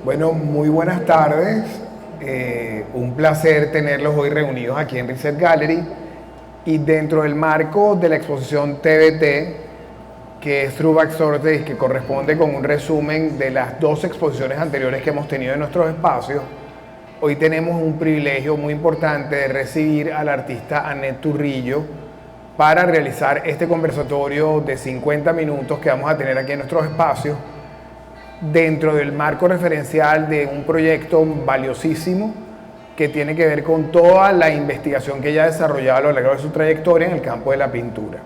Bueno, muy buenas tardes. Un placer tenerlos hoy reunidos aquí en Reset Gallery y dentro del marco de la exposición TBT, que es Throwback Thursdays, que corresponde con un resumen de las dos exposiciones anteriores que hemos tenido en nuestros espacios. Hoy tenemos un privilegio muy importante de recibir al artista Annette Turrillo para realizar este conversatorio de 50 minutos que vamos a tener aquí en nuestros espacios dentro del marco referencial de un proyecto valiosísimo que tiene que ver con toda la investigación que ella ha desarrollado a lo largo de su trayectoria en el campo de la pintura.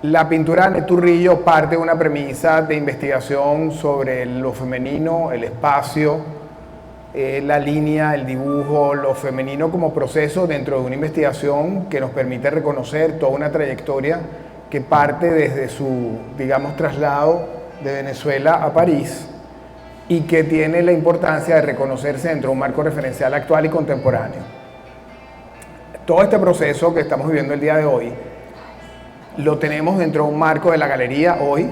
La pintura de Annette Turrillo parte de una premisa de investigación sobre lo femenino, el espacio, la línea, el dibujo, lo femenino como proceso dentro de una investigación que nos permite reconocer toda una trayectoria que parte desde su, digamos, traslado de Venezuela a París y que tiene la importancia de reconocerse dentro de un marco referencial actual y contemporáneo. Todo este proceso que estamos viviendo el día de hoy lo tenemos dentro de un marco de la galería hoy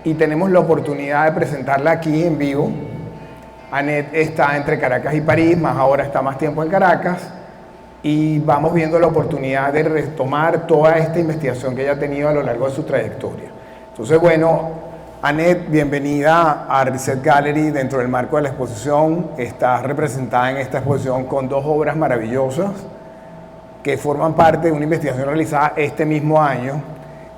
y tenemos la oportunidad de presentarla aquí en vivo. Annette está entre Caracas y París, más ahora está más tiempo en Caracas, y vamos viendo la oportunidad de retomar toda esta investigación que ella ha tenido a lo largo de su trayectoria. Entonces, bueno, Annette, bienvenida a Reset Gallery dentro del marco de la exposición. Estás representada en esta exposición con dos obras maravillosas que forman parte de una investigación realizada este mismo año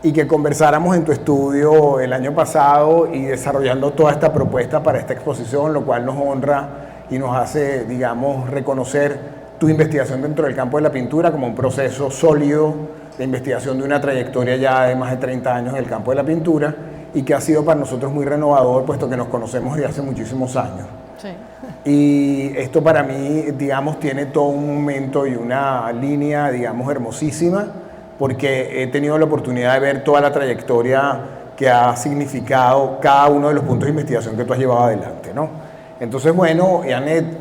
y que conversáramos en tu estudio el año pasado y desarrollando toda esta propuesta para esta exposición, lo cual nos honra y nos hace, digamos, reconocer tu investigación dentro del campo de la pintura como un proceso sólido de investigación de una trayectoria ya de más de 30 años en el campo de la pintura y que ha sido para nosotros muy renovador, puesto que nos conocemos desde hace muchísimos años. Sí. Y esto para mí, digamos, tiene todo un momento y una línea, digamos, hermosísima, porque he tenido la oportunidad de ver toda la trayectoria que ha significado cada uno de los puntos de investigación que tú has llevado adelante, ¿no? Entonces, bueno, Annette,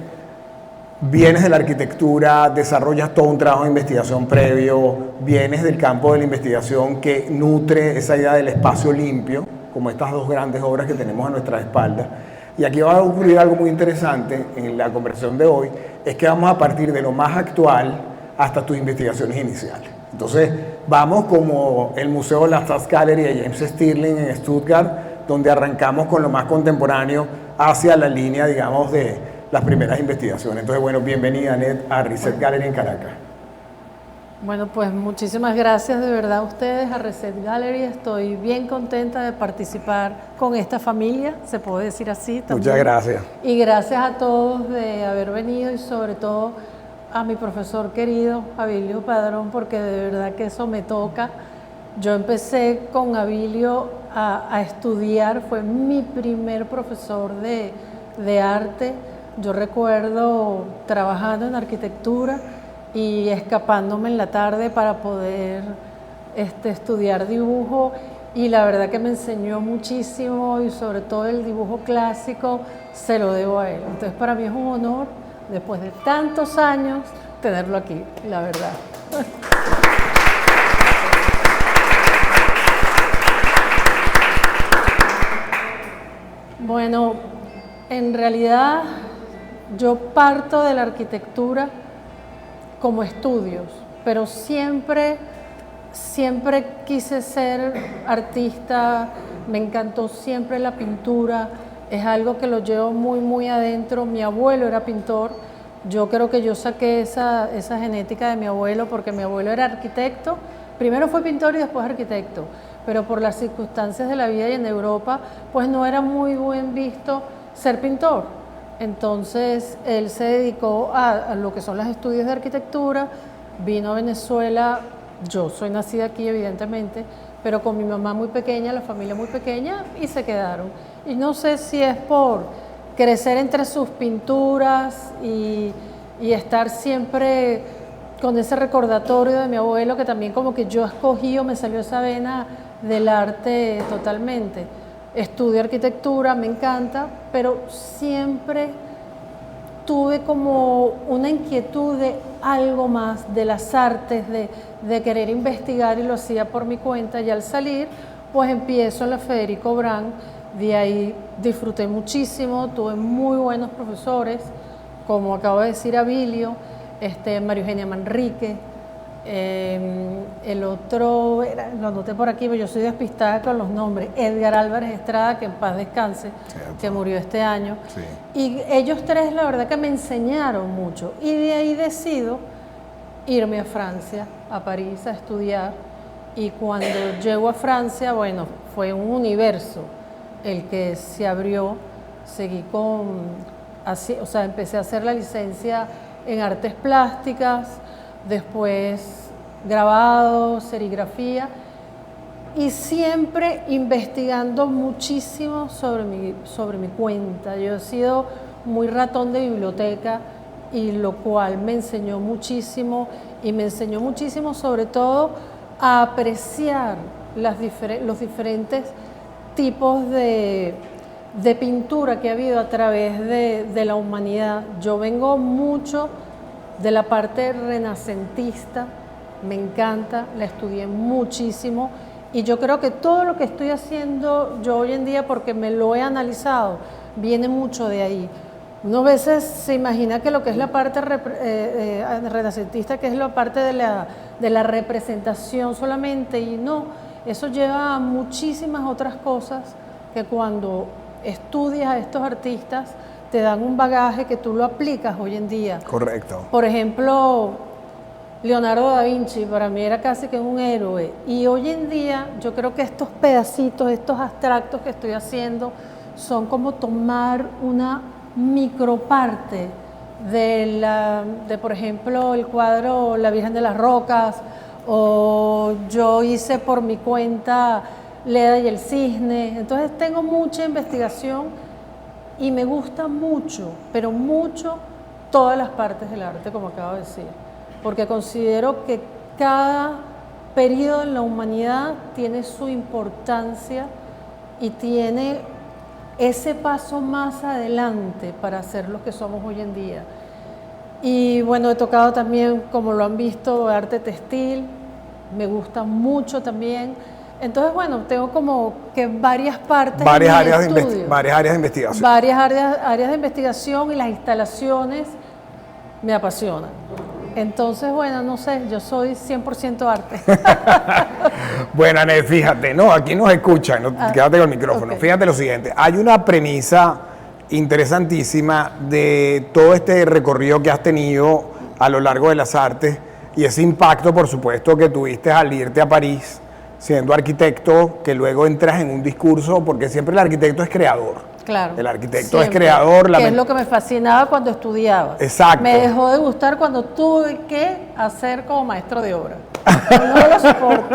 vienes de la arquitectura, desarrollas todo un trabajo de investigación previo, vienes del campo de la investigación que nutre esa idea del espacio limpio, como estas dos grandes obras que tenemos a nuestra espalda. Y aquí va a ocurrir algo muy interesante en la conversación de hoy, es que vamos a partir de lo más actual hasta tus investigaciones iniciales. Entonces, vamos como el Museo La Stas Gallery de James Stirling en Stuttgart, donde arrancamos con lo más contemporáneo hacia la línea, digamos, de las primeras investigaciones. Entonces, bueno, bienvenida, Annette, a Reset Gallery en Caracas. Bueno, pues muchísimas gracias de verdad a ustedes, a Reset Gallery. Estoy bien contenta de participar con esta familia, se puede decir así también. Muchas gracias. Y gracias a todos de haber venido y sobre todo a mi profesor querido, Abilio Padrón, porque de verdad que eso me toca. Yo empecé con Abilio a estudiar, fue mi primer profesor de arte. Yo recuerdo trabajando en arquitectura y escapándome en la tarde para poder estudiar dibujo, y la verdad que me enseñó muchísimo y sobre todo el dibujo clásico se lo debo a él. Entonces para mí es un honor, después de tantos años, tenerlo aquí, la verdad. Bueno, en realidad yo parto de la arquitectura como estudios, pero siempre quise ser artista, me encantó siempre la pintura, es algo que lo llevo muy adentro. Mi abuelo era pintor, yo creo que yo saqué esa genética de mi abuelo porque mi abuelo era arquitecto, primero fue pintor y después arquitecto, pero por las circunstancias de la vida y en Europa, pues no era muy buen visto ser pintor. Entonces él se dedicó a lo que son los estudios de arquitectura, vino a Venezuela, yo soy nacida aquí evidentemente, pero con mi mamá muy pequeña, la familia muy pequeña, y se quedaron. Y no sé si es por crecer entre sus pinturas y estar siempre con ese recordatorio de mi abuelo, que también como que yo escogí o me salió esa vena del arte totalmente. Estudio arquitectura, me encanta, pero siempre tuve como una inquietud de algo más, de las artes, de querer investigar, y lo hacía por mi cuenta. Y al salir, pues empiezo en la Federico Brand De ahí disfruté muchísimo, tuve muy buenos profesores, como acabo de decir Abilio, María Eugenia Manrique, el otro, lo anoté por aquí, pero yo soy despistada con los nombres, Edgar Álvarez Estrada, que en paz descanse, Cierto. que murió este año. Sí. Y ellos tres la verdad que me enseñaron mucho. Y de ahí decido irme a Francia, a París, a estudiar. Y cuando llego a Francia, bueno, fue un universo el que se abrió. Seguí empecé a hacer la licencia en artes plásticas, después grabado, serigrafía, y siempre investigando muchísimo sobre mi cuenta. Yo he sido muy ratón de biblioteca, y lo cual me enseñó muchísimo, y me enseñó muchísimo sobre todo a apreciar los diferentes tipos de pintura que ha habido a través de la humanidad. Yo vengo mucho de la parte renacentista, me encanta, la estudié muchísimo, y yo creo que todo lo que estoy haciendo yo hoy en día, porque me lo he analizado, viene mucho de ahí. Uno a veces se imagina que lo que es la parte renacentista, que es la parte de la representación solamente, y no, eso lleva a muchísimas otras cosas que cuando estudias a estos artistas te dan un bagaje que tú lo aplicas hoy en día. Correcto. Por ejemplo, Leonardo da Vinci para mí era casi que un héroe, y hoy en día yo creo que estos pedacitos, estos abstractos que estoy haciendo son como tomar una microparte de por ejemplo, el cuadro La Virgen de las Rocas, o yo hice por mi cuenta Leda y el Cisne. Entonces tengo mucha investigación y me gusta mucho, pero mucho, todas las partes del arte, como acabo de decir, porque considero que cada periodo en la humanidad tiene su importancia y tiene ese paso más adelante para ser lo que somos hoy en día. Y bueno, he tocado también, como lo han visto, arte textil, me gusta mucho también. Entonces, bueno, tengo como que varias partes, Varias áreas de investigación. Varias áreas de investigación, y las instalaciones me apasionan. Entonces, bueno, no sé, yo soy 100% arte. Bueno, Anet, fíjate, no, aquí nos escuchan, no, quédate con el micrófono. Okay. Fíjate lo siguiente, hay una premisa interesantísima de todo este recorrido que has tenido a lo largo de las artes, y ese impacto, por supuesto, que tuviste al irte a París siendo arquitecto, que luego entras en un discurso, porque siempre el arquitecto es creador. Claro. El arquitecto siempre, es creador. Que es lo que me fascinaba cuando estudiaba. Exacto. Me dejó de gustar cuando tuve que hacer como maestro de obra. No lo soporto.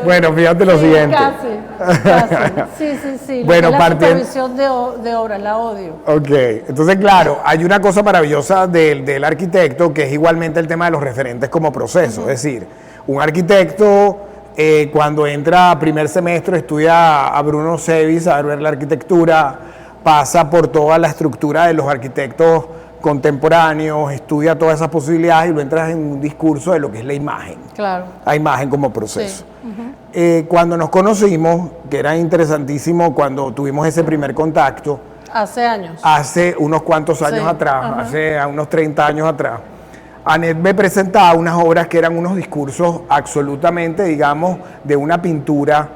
Bueno, fíjate lo siguiente. Casi. Sí. Bueno, la supervisión de obra, la odio. Ok, entonces claro, hay una cosa maravillosa del arquitecto, que es igualmente el tema de los referentes como proceso. Es decir, un arquitecto cuando entra a primer semestre estudia a Bruno Sevis, a ver la arquitectura, pasa por toda la estructura de los arquitectos contemporáneos, estudia todas esas posibilidades y lo entras en un discurso de lo que es la imagen. Claro. La imagen como proceso. Sí. Cuando nos conocimos, que era interesantísimo cuando tuvimos ese primer contacto. Hace años. Hace unos cuantos años atrás, hace unos 30 años atrás. Anet me presentaba unas obras que eran unos discursos absolutamente, digamos, de una pintura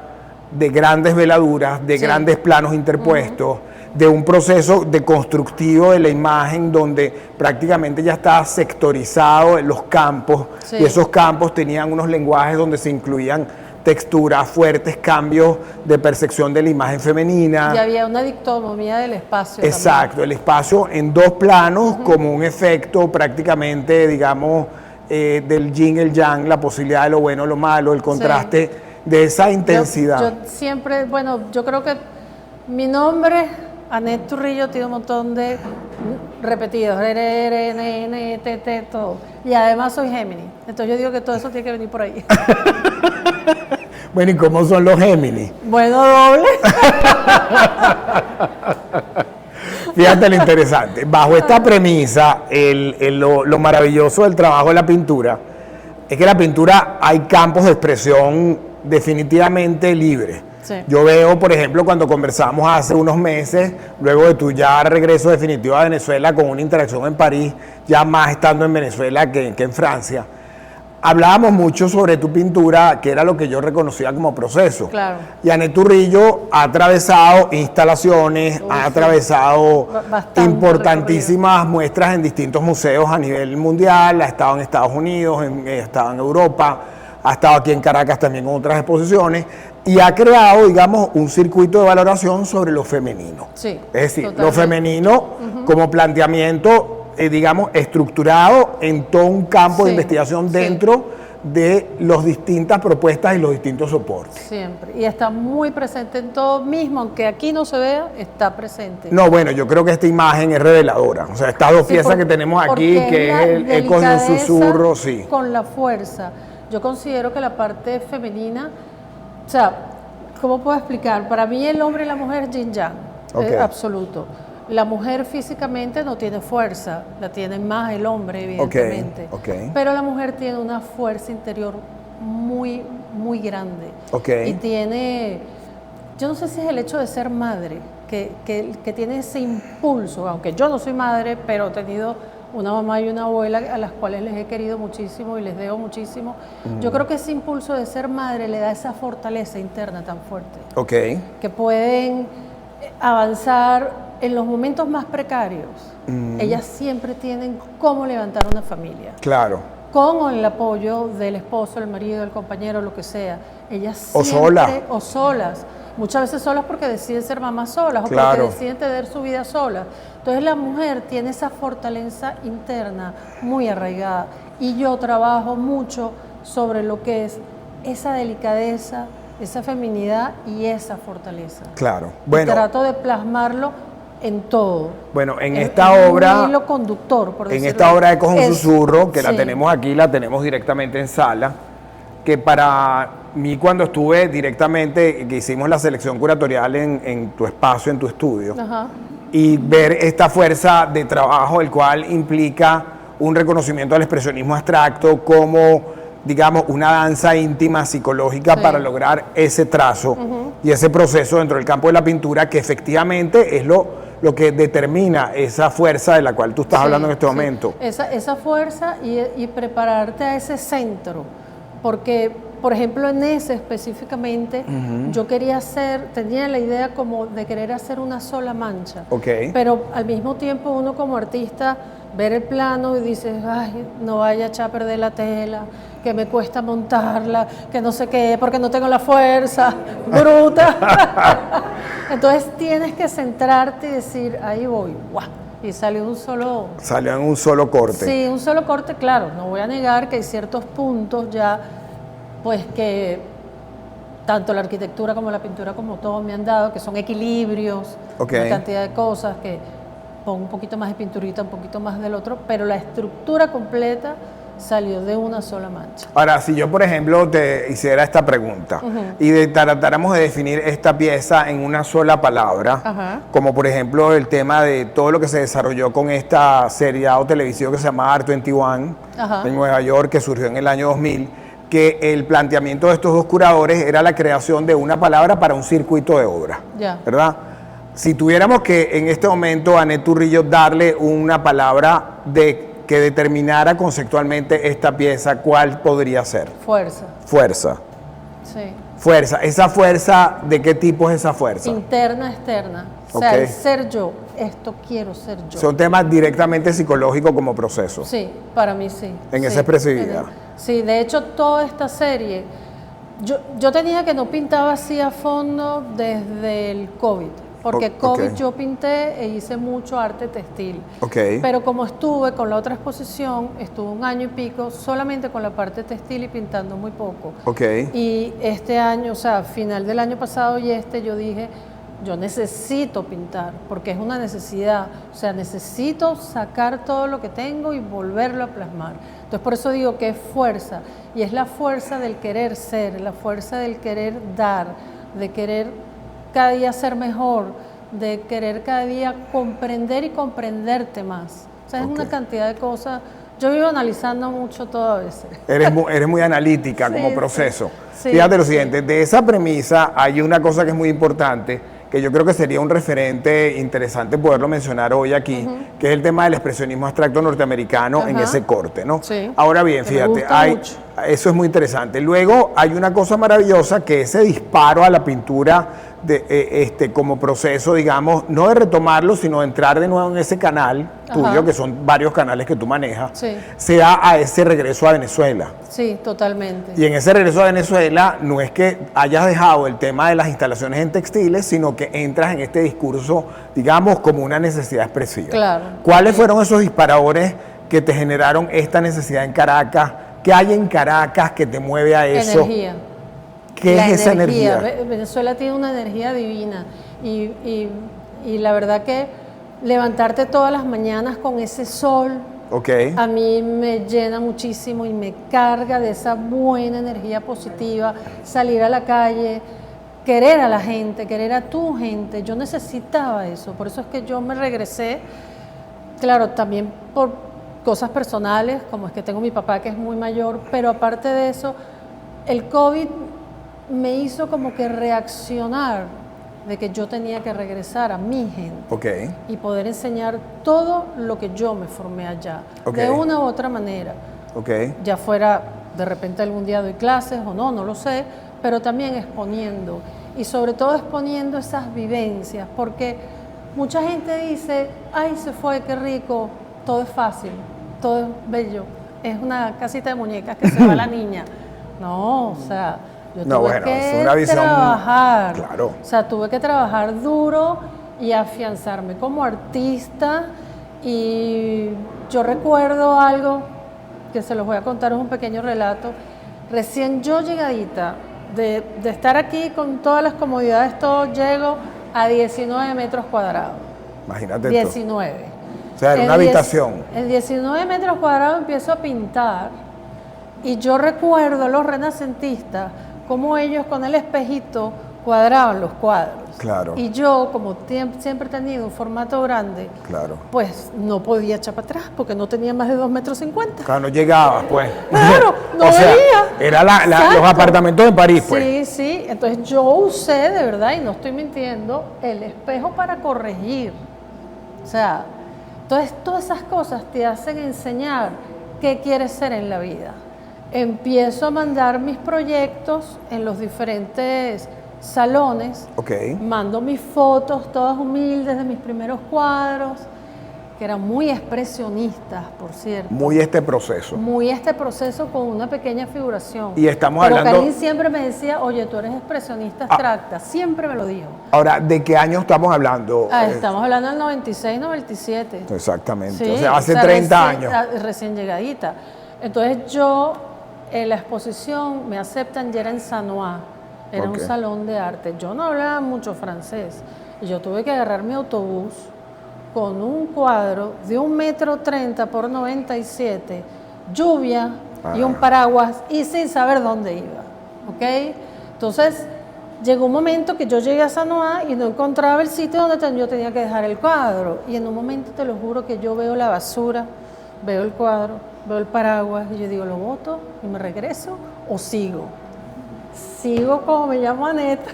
de grandes veladuras, de grandes planos interpuestos, de un proceso de constructivo de la imagen donde prácticamente ya estaba sectorizado en los campos, y esos campos tenían unos lenguajes donde se incluían texturas, fuertes cambios de percepción de la imagen femenina. Y había una dicotomía del espacio. Exacto, también. el espacio en dos planos, como un efecto prácticamente, digamos, del yin, el yang, la posibilidad de lo bueno, lo malo, el contraste de esa intensidad. Yo siempre, bueno, yo creo que mi nombre, Anet Turrillo, tiene un montón de repetidos, todo. Y además soy Géminis. Entonces yo digo que todo eso tiene que venir por ahí. Bueno, ¿y cómo son los Géminis? Bueno, doble. Fíjate lo interesante. Bajo esta premisa, lo maravilloso del trabajo de la pintura es que en la pintura hay campos de expresión definitivamente libres. Sí. Yo veo, por ejemplo, cuando conversamos hace unos meses, luego de tu ya regreso definitivo a Venezuela con una interacción en París, ya más estando en Venezuela que en Francia, hablábamos mucho sobre tu pintura, que era lo que yo reconocía como proceso. Claro. Y Anet Urrillo ha atravesado instalaciones, ha atravesado bastante importantísimas muestras en distintos museos a nivel mundial, ha estado en Estados Unidos, ha estado en Europa, ha estado aquí en Caracas también con otras exposiciones y ha creado, digamos, un circuito de valoración sobre lo femenino. Sí, es decir, totalmente. lo femenino como planteamiento digamos, estructurado en todo un campo de investigación dentro de las distintas propuestas y los distintos soportes. Siempre. Y está muy presente en todo mismo, aunque aquí no se vea, está presente. No, bueno, yo creo que esta imagen es reveladora. O sea, estas dos piezas que tenemos aquí, que es el eco de un susurro, sí. Con la fuerza. Yo considero que la parte femenina, o sea, ¿cómo puedo explicar? Para mí el hombre y la mujer es yin-yang, absoluto. La mujer físicamente no tiene fuerza, la tiene más el hombre, evidentemente. Pero la mujer tiene una fuerza interior muy, muy grande. Y tiene, yo no sé si es el hecho de ser madre, que tiene ese impulso, aunque yo no soy madre, pero he tenido una mamá y una abuela a las cuales les he querido muchísimo y les debo muchísimo. Yo creo que ese impulso de ser madre le da esa fortaleza interna tan fuerte. Que pueden avanzar en los momentos más precarios. Ellas siempre tienen cómo levantar una familia. Claro. Con el apoyo del esposo, el marido, el compañero, lo que sea. Ellas siempre, o solas. Muchas veces solas porque deciden ser mamás solas o porque deciden tener su vida solas. Entonces la mujer tiene esa fortaleza interna muy arraigada. Y yo trabajo mucho sobre lo que es esa delicadeza, esa feminidad y esa fortaleza. Claro. Bueno. Y trato de plasmarlo en todo. Bueno, en esta obra, un hilo conductor, por en decirlo esta obra de Con un Susurro, que la sí. tenemos aquí, la tenemos directamente en sala, que para mí cuando estuve directamente, que hicimos la selección curatorial en tu espacio, en tu estudio, y ver esta fuerza de trabajo, el cual implica un reconocimiento al expresionismo abstracto como, digamos, una danza íntima, psicológica para lograr ese trazo y ese proceso dentro del campo de la pintura, que efectivamente es lo que determina esa fuerza de la cual tú estás hablando en este momento. Esa fuerza y prepararte a ese centro, porque, por ejemplo, en ese específicamente, yo tenía la idea como de querer hacer una sola mancha, pero al mismo tiempo uno como artista ver el plano y dices, ay, no vaya a echar a perder la tela, que me cuesta montarla, que no sé qué, porque no tengo la fuerza bruta. Entonces tienes que centrarte y decir, ahí voy, ¡guau! Y salió Salió en un solo corte. Sí, un solo corte, claro. No voy a negar que hay ciertos puntos ya, pues que tanto la arquitectura como la pintura, como todo me han dado, que son equilibrios, una cantidad de cosas que pongo un poquito más de pinturita, un poquito más del otro, pero la estructura completa salió de una sola mancha. Ahora, si yo, por ejemplo, te hiciera esta pregunta y tratáramos de definir esta pieza en una sola palabra, como por ejemplo el tema de todo lo que se desarrolló con esta seriado televisivo que se llama Art 21 en Nueva York, que surgió en el año 2000, que el planteamiento de estos dos curadores era la creación de una palabra para un circuito de obra, ¿verdad? Si tuviéramos que en este momento a Anet Urrillo darle una palabra que determinara conceptualmente esta pieza, ¿cuál podría ser? Fuerza. Fuerza. Sí. Fuerza. ¿Esa fuerza, de qué tipo es esa fuerza? Interna, externa. O sea, el ser yo. Esto quiero ser yo. Son temas directamente psicológicos como proceso. Sí, para mí sí. En esa expresividad. Sí, de hecho toda esta serie, yo tenía que no pintaba así a fondo desde el COVID. Porque COVID yo pinté e hice mucho arte textil. Pero como estuve con la otra exposición, estuve 1 año y pico solamente con la parte textil y pintando muy poco. Y este año, o sea, final del año pasado y yo dije, yo necesito pintar, porque es una necesidad. O sea, necesito sacar todo lo que tengo y volverlo a plasmar. Entonces, por eso digo que es fuerza. Y es la fuerza del querer ser, la fuerza del querer dar, de querer cada día ser mejor, de querer cada día comprender y comprenderte más. O sea, es una cantidad de cosas. Yo vivo analizando mucho todo a veces. Eres muy analítica Sí, como proceso. sí, Fíjate lo sí. siguiente, de esa premisa hay una cosa que es muy importante, que yo creo que sería un referente interesante poderlo mencionar hoy aquí, que es el tema del expresionismo abstracto norteamericano en Ajá. ese corte, ¿no? Sí. Ahora bien, Que me fíjate, gusta mucho. eso es muy interesante. Luego hay una cosa maravillosa que ese disparo a la pintura como proceso, digamos, no de retomarlo, sino de entrar de nuevo en ese canal tuyo, Ajá. que son varios canales que tú manejas, Sí. se da a ese regreso a Venezuela. Sí, totalmente. Y en ese regreso a Venezuela no es que hayas dejado el tema de las instalaciones en textiles, sino que entras en este discurso, digamos, como una necesidad expresiva. Claro. ¿Cuáles fueron esos disparadores que te generaron esta necesidad en Caracas? ¿Qué hay en Caracas que te mueve a eso? Energía. ¿Qué La es esa energía? Venezuela tiene una energía divina y la verdad que levantarte todas las mañanas con ese sol Ok. a mí me llena muchísimo y me carga de esa buena energía positiva, salir a la calle, querer a la gente, querer a tu gente. Yo necesitaba eso, por eso es que yo me regresé, claro, también por cosas personales, como es que tengo mi papá que es muy mayor, pero aparte de eso, el COVID me hizo como que reaccionar de que yo tenía que regresar a mi gente Ok. y poder enseñar todo lo que yo me formé allá, Ok. de una u otra manera, Ok. ya fuera de repente algún día doy clases o no, no lo sé, pero también exponiendo y sobre todo exponiendo esas vivencias, porque mucha gente dice, ay, se fue, qué rico, todo es fácil, todo es bello, es una casita de muñecas que se va la niña. No, o sea, yo No, tuve bueno, es que una visión, trabajar, claro. o sea, tuve que trabajar duro y afianzarme como artista. Y yo recuerdo algo que se los voy a contar, es un pequeño relato. Recién yo llegadita, de estar aquí con todas las comodidades, todo, llego a 19 metros cuadrados. Imagínate tú. 19. O sea, era una habitación. En 19 metros cuadrados empiezo a pintar y yo recuerdo a los renacentistas cómo ellos con el espejito cuadraban los cuadros. Claro. Y yo, como siempre he tenido un formato grande, Claro. pues no podía echar para atrás porque no tenía más de 2,50 metros. Claro, no llegabas, pues. Claro, no O sea, veía. era los Exacto. apartamentos de París, pues. Sí, sí. Entonces yo usé, de verdad, y no estoy mintiendo, el espejo para corregir. O sea, entonces todas esas cosas te hacen enseñar qué quieres ser en la vida. Empiezo a mandar mis proyectos en los diferentes salones. Ok. Mando mis fotos, todas humildes, de mis primeros cuadros, que eran muy expresionistas, por cierto. Muy este proceso. Muy este proceso con una pequeña figuración. Y estamos Pero hablando- Karin siempre me decía, oye, tú eres expresionista abstracta. Siempre me lo dijo. Ahora, ¿de qué año estamos hablando? Estamos hablando del 96, 97. Exactamente. Sí, o sea, hace 30 recién, años. Recién llegadita. Entonces yo, en la exposición, me aceptan, ya era en Sanois, era Ok. un salón de arte. Yo no hablaba mucho francés y yo tuve que agarrar mi autobús con un cuadro de 1,30 m por 97, lluvia y un paraguas y sin saber dónde iba. ¿Ok? Entonces llegó un momento que yo llegué a Sanois y no encontraba el sitio donde yo tenía que dejar el cuadro. Y en un momento, te lo juro, que yo veo la basura, veo el cuadro, veo el paraguas y yo digo, ¿lo boto y me regreso o sigo? Sigo como me llamo Aneta.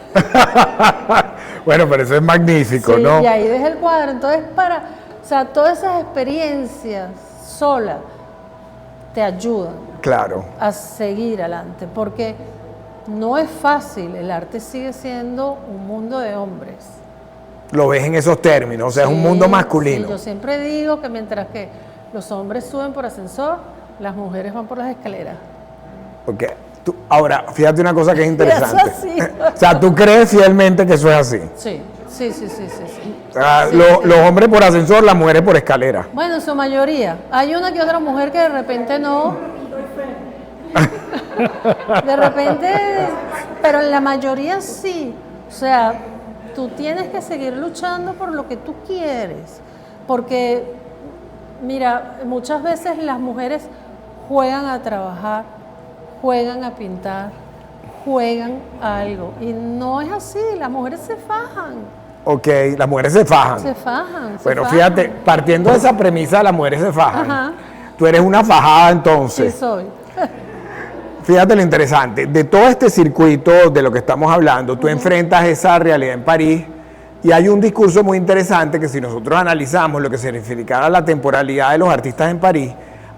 Bueno, pero eso es magnífico, Sí, ¿no? y ahí dejé el cuadro. Entonces, o sea, todas esas experiencias solas te ayudan Claro. a seguir adelante, porque no es fácil, el arte sigue siendo un mundo de hombres. Lo ves en esos términos, o sea, es un Sí, mundo masculino. sí, yo siempre digo que mientras que los hombres suben por ascensor, las mujeres van por las escaleras. Ok. Ahora, fíjate una cosa que es interesante. Eso sí. O sea, ¿tú crees fielmente que eso es así? Sí, sí, sí, sí, sí, sí. O sea, Sí, los hombres por ascensor, las mujeres por escalera. Bueno, en su mayoría. Hay una que otra mujer que de repente no. De repente, pero en la mayoría sí. O sea, tú tienes que seguir luchando por lo que tú quieres. Porque, mira, muchas veces las mujeres juegan a trabajar, juegan a pintar, juegan a algo. Y no es así, las mujeres se fajan. Ok, las mujeres se fajan. Se fajan. Pero fajan. fíjate, partiendo de esa premisa, las mujeres se fajan. Ajá. Tú eres una fajada Sí entonces. soy. Fíjate lo interesante, de todo este circuito de lo que estamos hablando, tú enfrentas esa realidad en París y hay un discurso muy interesante que si nosotros analizamos lo que significara la temporalidad de los artistas en París,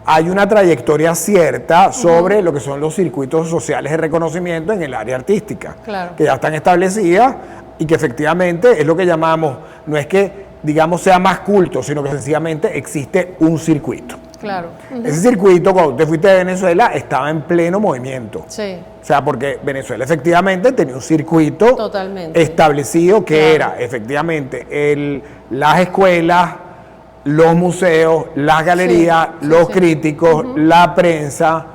hay una trayectoria cierta sobre lo que son los circuitos sociales de reconocimiento en el área artística, Claro. que ya están establecidas y que efectivamente es lo que llamamos, no es que digamos sea más culto, sino que sencillamente existe un circuito. Claro. Ese circuito, cuando te fuiste de Venezuela, estaba en pleno movimiento. Sí. O sea, porque Venezuela efectivamente tenía un circuito Totalmente. establecido que Claro. era efectivamente las escuelas, los museos, las galerías, Sí, los sí. críticos, la prensa,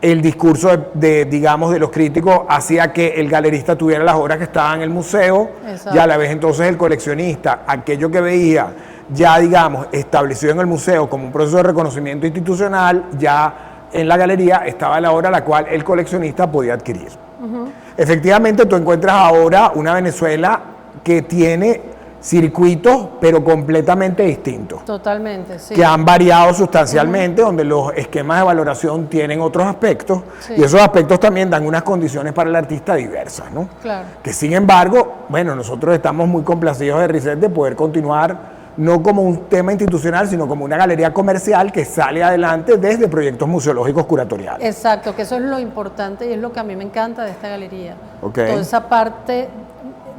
el discurso digamos, de los críticos hacía que el galerista tuviera las obras que estaban en el museo Exacto. y a la vez entonces el coleccionista, aquello que veía ya, digamos, establecido en el museo como un proceso de reconocimiento institucional, ya en la galería estaba la obra la cual el coleccionista podía adquirir. Efectivamente, tú encuentras ahora una Venezuela que tiene circuitos, pero completamente distintos, Totalmente, sí. que han variado sustancialmente, donde los esquemas de valoración tienen otros aspectos, Sí. y esos aspectos también dan unas condiciones para el artista diversas, ¿no? Claro. Que sin embargo, bueno, nosotros estamos muy complacidos de RISET de poder continuar no como un tema institucional, sino como una galería comercial que sale adelante desde proyectos museológicos curatoriales. Exacto, que eso es lo importante y es lo que a mí me encanta de esta galería. Ok. Toda esa parte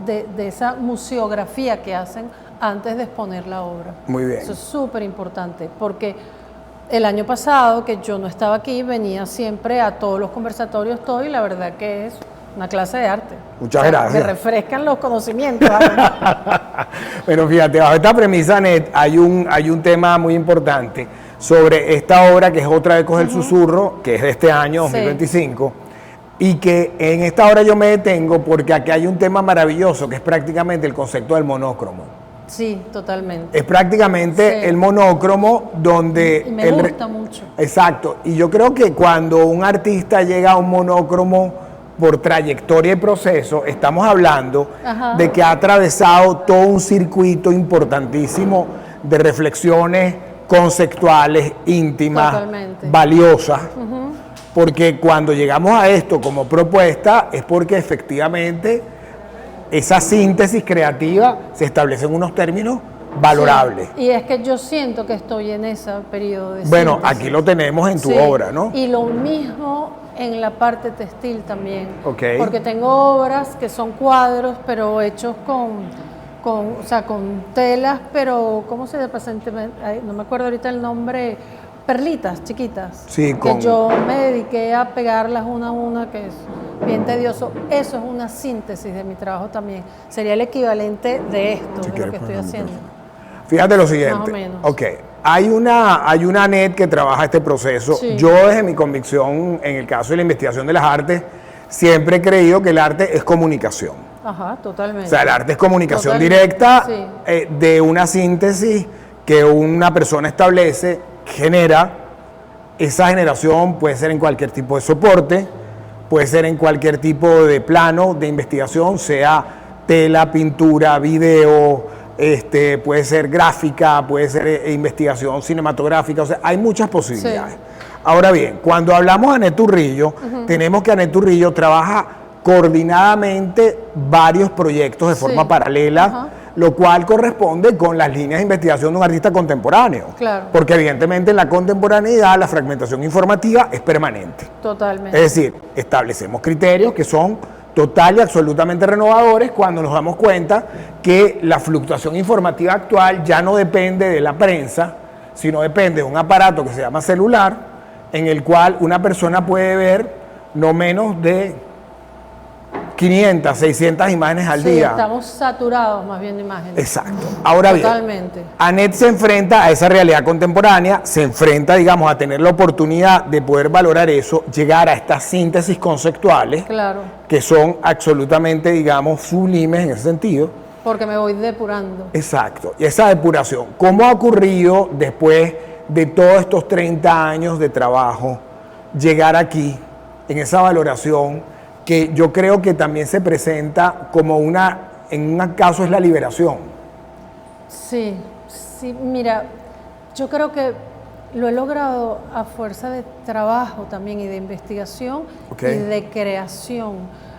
de esa museografía que hacen antes de exponer la obra. Muy bien. Eso es súper importante, porque el año pasado, que yo no estaba aquí, venía siempre a todos los conversatorios, todo, y la verdad que es una clase de arte. Muchas O sea, gracias. Me refrescan los conocimientos. además. Bueno, fíjate, bajo esta premisa, Net, hay un tema muy importante sobre esta obra que es Otra vez coge el susurro, que es de este año, Sí. 2025, y que en esta obra yo me detengo porque aquí hay un tema maravilloso que es prácticamente el concepto del monócromo. Sí, totalmente. Es prácticamente Sí. el monócromo donde... Y me gusta mucho. Exacto, y yo creo que cuando un artista llega a un monócromo por trayectoria y proceso, estamos hablando Ajá. de que ha atravesado todo un circuito importantísimo de reflexiones conceptuales, íntimas, Totalmente. valiosas, porque cuando llegamos a esto como propuesta es porque efectivamente esa síntesis creativa se establece en unos términos valorables. Sí, y es que yo siento que estoy en ese periodo de Bueno, síntesis. aquí lo tenemos en tu Sí, obra, ¿no? Y lo mismo en la parte textil también. Ok. Porque tengo obras que son cuadros, pero hechos o sea, con telas, pero ¿cómo se presenta? No me acuerdo ahorita el nombre. Perlitas chiquitas. Sí, que con- yo me dediqué a pegarlas una a una, que es bien tedioso. Eso es una síntesis de mi trabajo también. Sería el equivalente de esto, de quieres lo que estoy poner haciendo. Fíjate lo siguiente. Más o menos. Ok. Hay una net que trabaja este proceso. Sí. Yo, desde mi convicción, en el caso de la investigación de las artes, siempre he creído que el arte es comunicación. Ajá, totalmente. O sea, el arte es comunicación Totalmente, directa sí. de una síntesis que una persona establece, genera. Esa generación puede ser en cualquier tipo de soporte, puede ser en cualquier tipo de plano de investigación, sea tela, pintura, video, puede ser gráfica, puede ser investigación cinematográfica, o sea, hay muchas posibilidades. Sí. Ahora bien, cuando hablamos de Anet Turrillo, tenemos que Anet Turrillo trabaja coordinadamente varios proyectos de forma Sí. paralela, Ajá. lo cual corresponde con las líneas de investigación de un artista contemporáneo. Claro. Porque evidentemente en la contemporaneidad la fragmentación informativa es permanente. Totalmente. Es decir, establecemos criterios que son total y absolutamente renovadores cuando nos damos cuenta que la fluctuación informativa actual ya no depende de la prensa, sino depende de un aparato que se llama celular, en el cual una persona puede ver no menos de 500, 600 imágenes al Sí, día. estamos saturados más bien de imágenes. Exacto. Ahora bien, Totalmente. Anet se enfrenta a esa realidad contemporánea, se enfrenta, digamos, a tener la oportunidad de poder valorar eso, llegar a estas síntesis conceptuales Claro, que son absolutamente, digamos, sublimes en ese sentido. porque me voy depurando. Exacto. Y esa depuración, ¿cómo ha ocurrido después de todos estos 30 años de trabajo, llegar aquí, en esa valoración, que yo creo que también se presenta como en un caso es la liberación? Sí, sí, mira, yo creo que lo he logrado a fuerza de trabajo también y de investigación y de creación.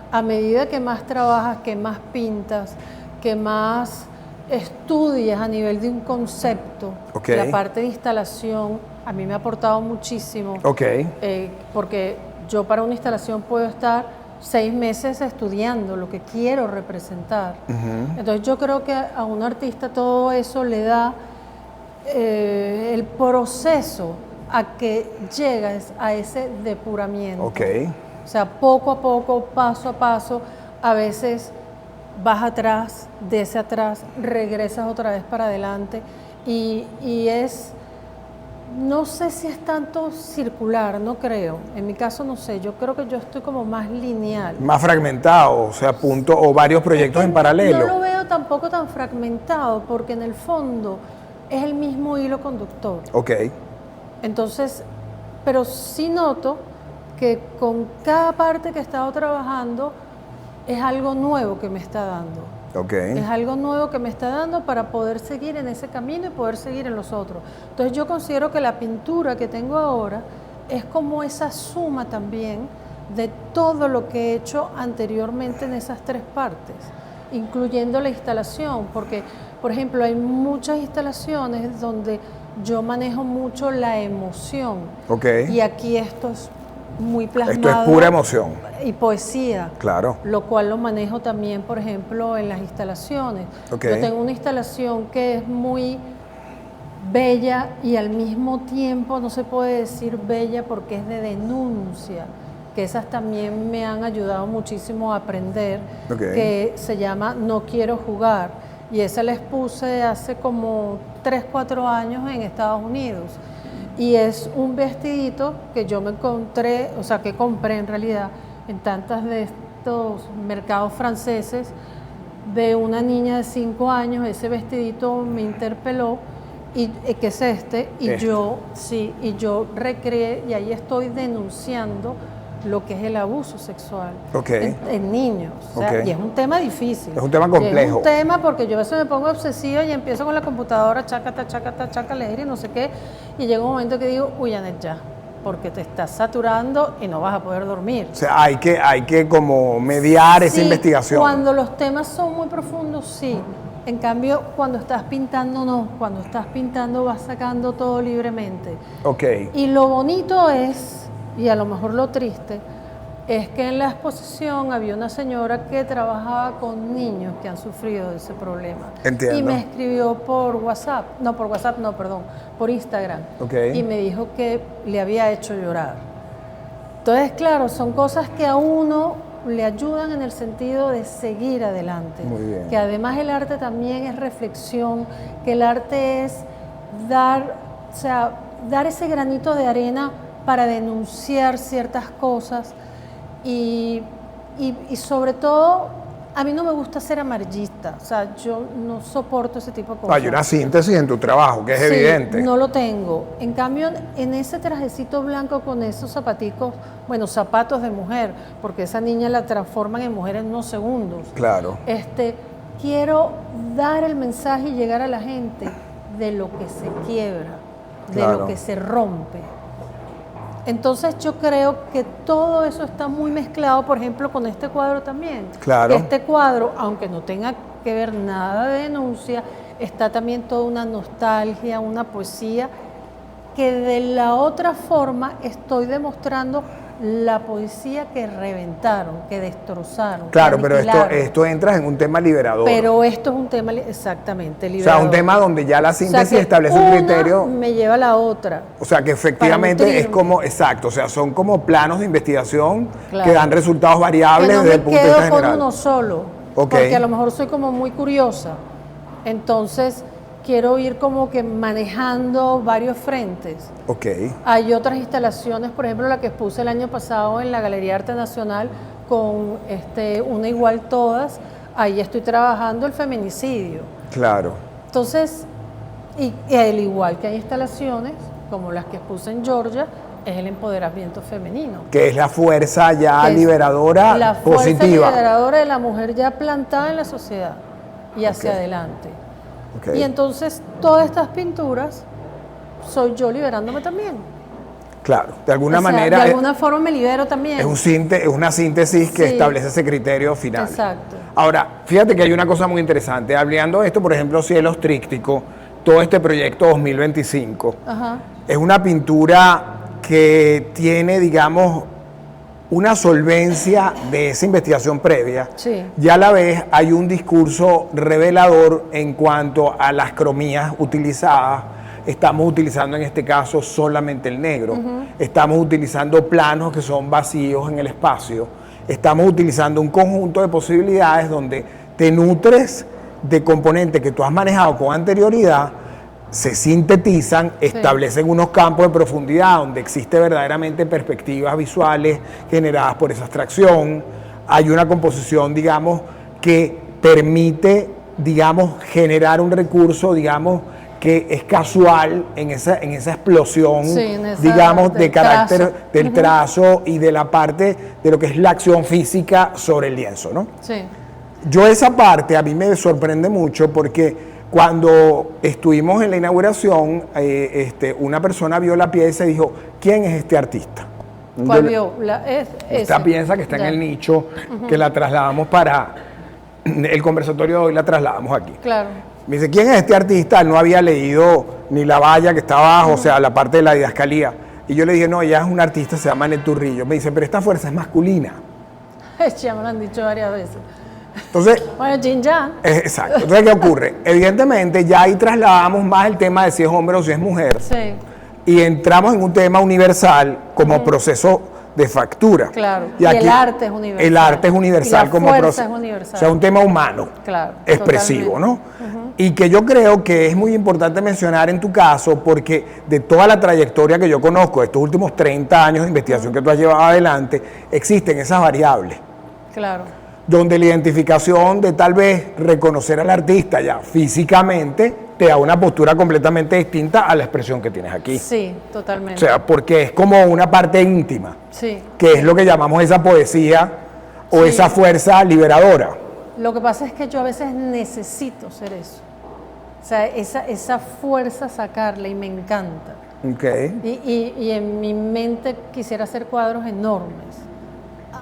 A medida que más trabajas, que más pintas, que más estudias a nivel de un concepto, la parte de instalación a mí me ha aportado muchísimo. Porque yo para una instalación puedo estar 6 meses estudiando lo que quiero representar. Entonces yo creo que a un artista todo eso le da el proceso a que llegas a ese depuramiento. O sea, poco a poco, paso a paso, a veces vas atrás, de ese atrás, regresas otra vez para adelante y es, no sé si es tanto circular, no creo. En mi caso no sé, yo creo que yo estoy como más lineal. Más fragmentado, o sea, o varios proyectos en paralelo. No lo veo tampoco tan fragmentado porque en el fondo es el mismo hilo conductor. Entonces, pero sí noto que con cada parte que he estado trabajando es algo nuevo que me está dando. Es algo nuevo que me está dando para poder seguir en ese camino y poder seguir en los otros. Entonces yo considero que la pintura que tengo ahora es como esa suma también de todo lo que he hecho anteriormente en esas 3 partes, incluyendo la instalación, porque, por ejemplo, hay muchas instalaciones donde yo manejo mucho la emoción. Y aquí esto es muy plasmado. Esto es pura emoción. Y poesía. Claro. Lo cual lo manejo también, por ejemplo, en las instalaciones. Yo tengo una instalación que es muy bella y al mismo tiempo no se puede decir bella porque es de denuncia, que esas también me han ayudado muchísimo a aprender, que se llama No Quiero Jugar. Y esa la expuse hace como 3, 4 años en Estados Unidos. Y es un vestidito que yo me encontré, o sea, que compré en realidad en tantas de estos mercados franceses, de una niña de 5 años. Ese vestidito me interpeló, y que es y yo recreé, y ahí estoy denunciando lo que es el abuso sexual en niños. O sea, y es un tema difícil. Es un tema complejo. Es un tema porque yo a veces me pongo obsesiva y empiezo con la computadora, chaca, leer y no sé qué, y llega un momento que digo, uy, Anet, ya, porque te estás saturando y no vas a poder dormir. O sea, hay que como mediar esa investigación. Cuando los temas son muy profundos, sí. En cambio, cuando estás pintando, no. Cuando estás pintando vas sacando todo libremente. Y lo bonito es, y a lo mejor lo triste, es que en la exposición había una señora que trabajaba con niños que han sufrido de ese problema. Entiendo. Y me escribió por Instagram. Y me dijo que le había hecho llorar. Entonces, claro, son cosas que a uno le ayudan en el sentido de seguir adelante. Muy bien. Que además el arte también es reflexión, que el arte es dar ese granito de arena para denunciar ciertas cosas y sobre todo, a mí no me gusta ser amarillista, o sea, yo no soporto ese tipo de cosas. Hay una síntesis en tu trabajo, que es evidente. No lo tengo. En cambio, en ese trajecito blanco con esos zapaticos, zapatos de mujer, porque esa niña la transforman en mujer en unos segundos. Claro. Quiero dar el mensaje y llegar a la gente de lo que se quiebra, de lo que se rompe. Entonces yo creo que todo eso está muy mezclado, por ejemplo, con este cuadro también. Claro. Este cuadro, aunque no tenga que ver nada de denuncia, está también toda una nostalgia, una poesía, que de la otra forma estoy demostrando la poesía que reventaron, que destrozaron. Claro, que pero aniquilaron. esto entra en un tema liberador. Pero esto es un tema exactamente liberador. O sea, un tema donde ya la síntesis establece un criterio. Me lleva a la otra. O sea, que efectivamente es como, exacto, o sea, son como planos de investigación que dan resultados variables que no desde el punto de vista general. con uno solo, porque a lo mejor soy como muy curiosa. Entonces, quiero ir como que manejando varios frentes. Hay otras instalaciones, por ejemplo, la que expuse el año pasado en la Galería Arte Nacional con Una Igual Todas. Ahí estoy trabajando el feminicidio. Claro. Entonces, y al igual que hay instalaciones como las que expuse en Georgia, es el empoderamiento femenino. Que es la fuerza ya liberadora, la fuerza positiva. liberadora de la mujer ya plantada en la sociedad y hacia adelante. Y entonces todas estas pinturas soy yo liberándome también. Claro, de alguna O sea, manera de alguna forma me libero también. es una síntesis que Sí. establece ese criterio final. Exacto. Ahora, fíjate que hay una cosa muy interesante. Hablando de esto, por ejemplo, Cielos Tríptico, todo este proyecto 2025, Ajá. es una pintura que tiene, digamos, una solvencia de esa investigación previa. Sí. Ya a la vez hay un discurso revelador en cuanto a las cromías utilizadas. Estamos utilizando en este caso solamente el negro. Estamos utilizando planos que son vacíos en el espacio. Estamos utilizando un conjunto de posibilidades donde te nutres de componentes que tú has manejado con anterioridad, se sintetizan, establecen unos campos de profundidad donde existe verdaderamente perspectivas visuales generadas por esa abstracción. Hay una composición, digamos, que permite, digamos, generar un recurso, digamos, que es casual en esa explosión, Sí, en esa digamos, de del carácter trazo. del trazo y de la parte de lo que es la acción física sobre el lienzo, ¿no? Sí. Yo esa parte a mí me sorprende mucho porque cuando estuvimos en la inauguración, una persona vio la pieza y dijo, ¿quién es este artista? ¿Cuál Yo- vio? Esta Ese. pieza que está Ya. en el nicho, que la trasladamos para el conversatorio de hoy, la trasladamos aquí. Claro. Me dice, ¿quién es este artista? Él no había leído ni la valla que está abajo, o sea, la parte de la didascalía. Y yo le dije, no, ella es un artista, se llama Neturrillo. Me dice, pero esta fuerza es masculina. Ya me lo han dicho varias veces. Entonces, Bueno, Jin Yang. exacto. Entonces, ¿qué ocurre? Evidentemente, ya ahí trasladamos más el tema de si es hombre o si es mujer. Sí, Y entramos en un tema universal como proceso de factura. claro. Y el arte es universal. El arte es universal Y la como fuerza proceso. es universal. O sea, un tema humano. Claro, Expresivo, totalmente. ¿no? Y que yo creo que es muy importante mencionar en tu caso, porque de toda la trayectoria que yo conozco, estos últimos 30 años de investigación que tú has llevado adelante, existen esas variables, Claro. donde la identificación de tal vez reconocer al artista ya físicamente te da una postura completamente distinta a la expresión que tienes aquí. Sí, O totalmente. sea, porque es como una parte íntima, Sí. que es lo que llamamos esa poesía o Sí. esa fuerza liberadora. Lo que pasa es que yo a veces necesito ser eso. O sea, esa fuerza sacarla y me encanta. Ok. Y en mi mente quisiera hacer cuadros enormes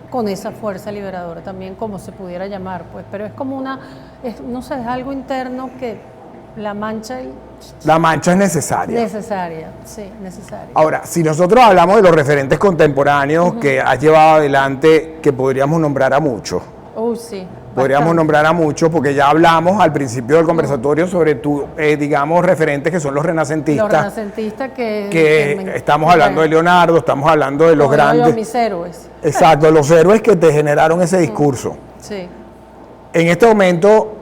con esa fuerza liberadora también, como se pudiera llamar, pues. Pero es como no sé, es algo interno que la mancha y La mancha es necesaria. necesaria, sí, necesaria. Ahora, si nosotros hablamos de los referentes contemporáneos que has llevado adelante, que podríamos nombrar a muchos. Sí. Podríamos bastante. nombrar a muchos porque ya hablamos al principio del conversatorio sobre tu, digamos, referentes que son los renacentistas. Los renacentistas que me- estamos hablando de Leonardo, estamos hablando de los como digo yo, grandes. mis héroes. Exacto, los héroes que te generaron ese discurso. Sí. En este momento,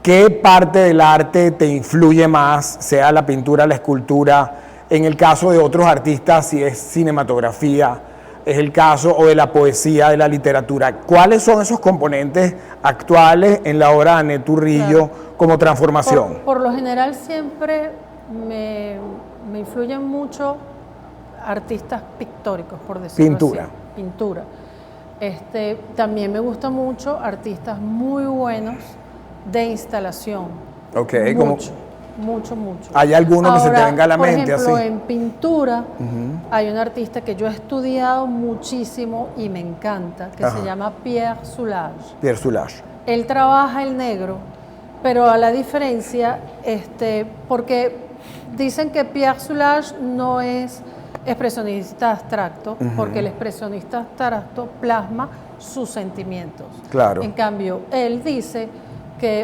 ¿qué parte del arte te influye más, sea la pintura, la escultura? En el caso de otros artistas, si es cinematografía, es el caso, o de la poesía, de la literatura. ¿Cuáles son esos componentes actuales en la obra de Anet Urrillo como transformación? Por lo general siempre me influyen mucho artistas pictóricos, por decirlo Pintura. así. Pintura. También me gusta mucho artistas muy buenos de instalación. Ok, como Mucho, mucho, mucho. ¿hay alguno que se te venga a la mente por ejemplo, así? en pintura hay un artista que yo he estudiado muchísimo y me encanta, que Ajá. se llama Pierre Soulages. Pierre Soulages. Él trabaja el negro, pero a la diferencia, porque dicen que Pierre Soulages no es expresionista abstracto, porque el expresionista abstracto plasma sus sentimientos. Claro. En cambio, él dice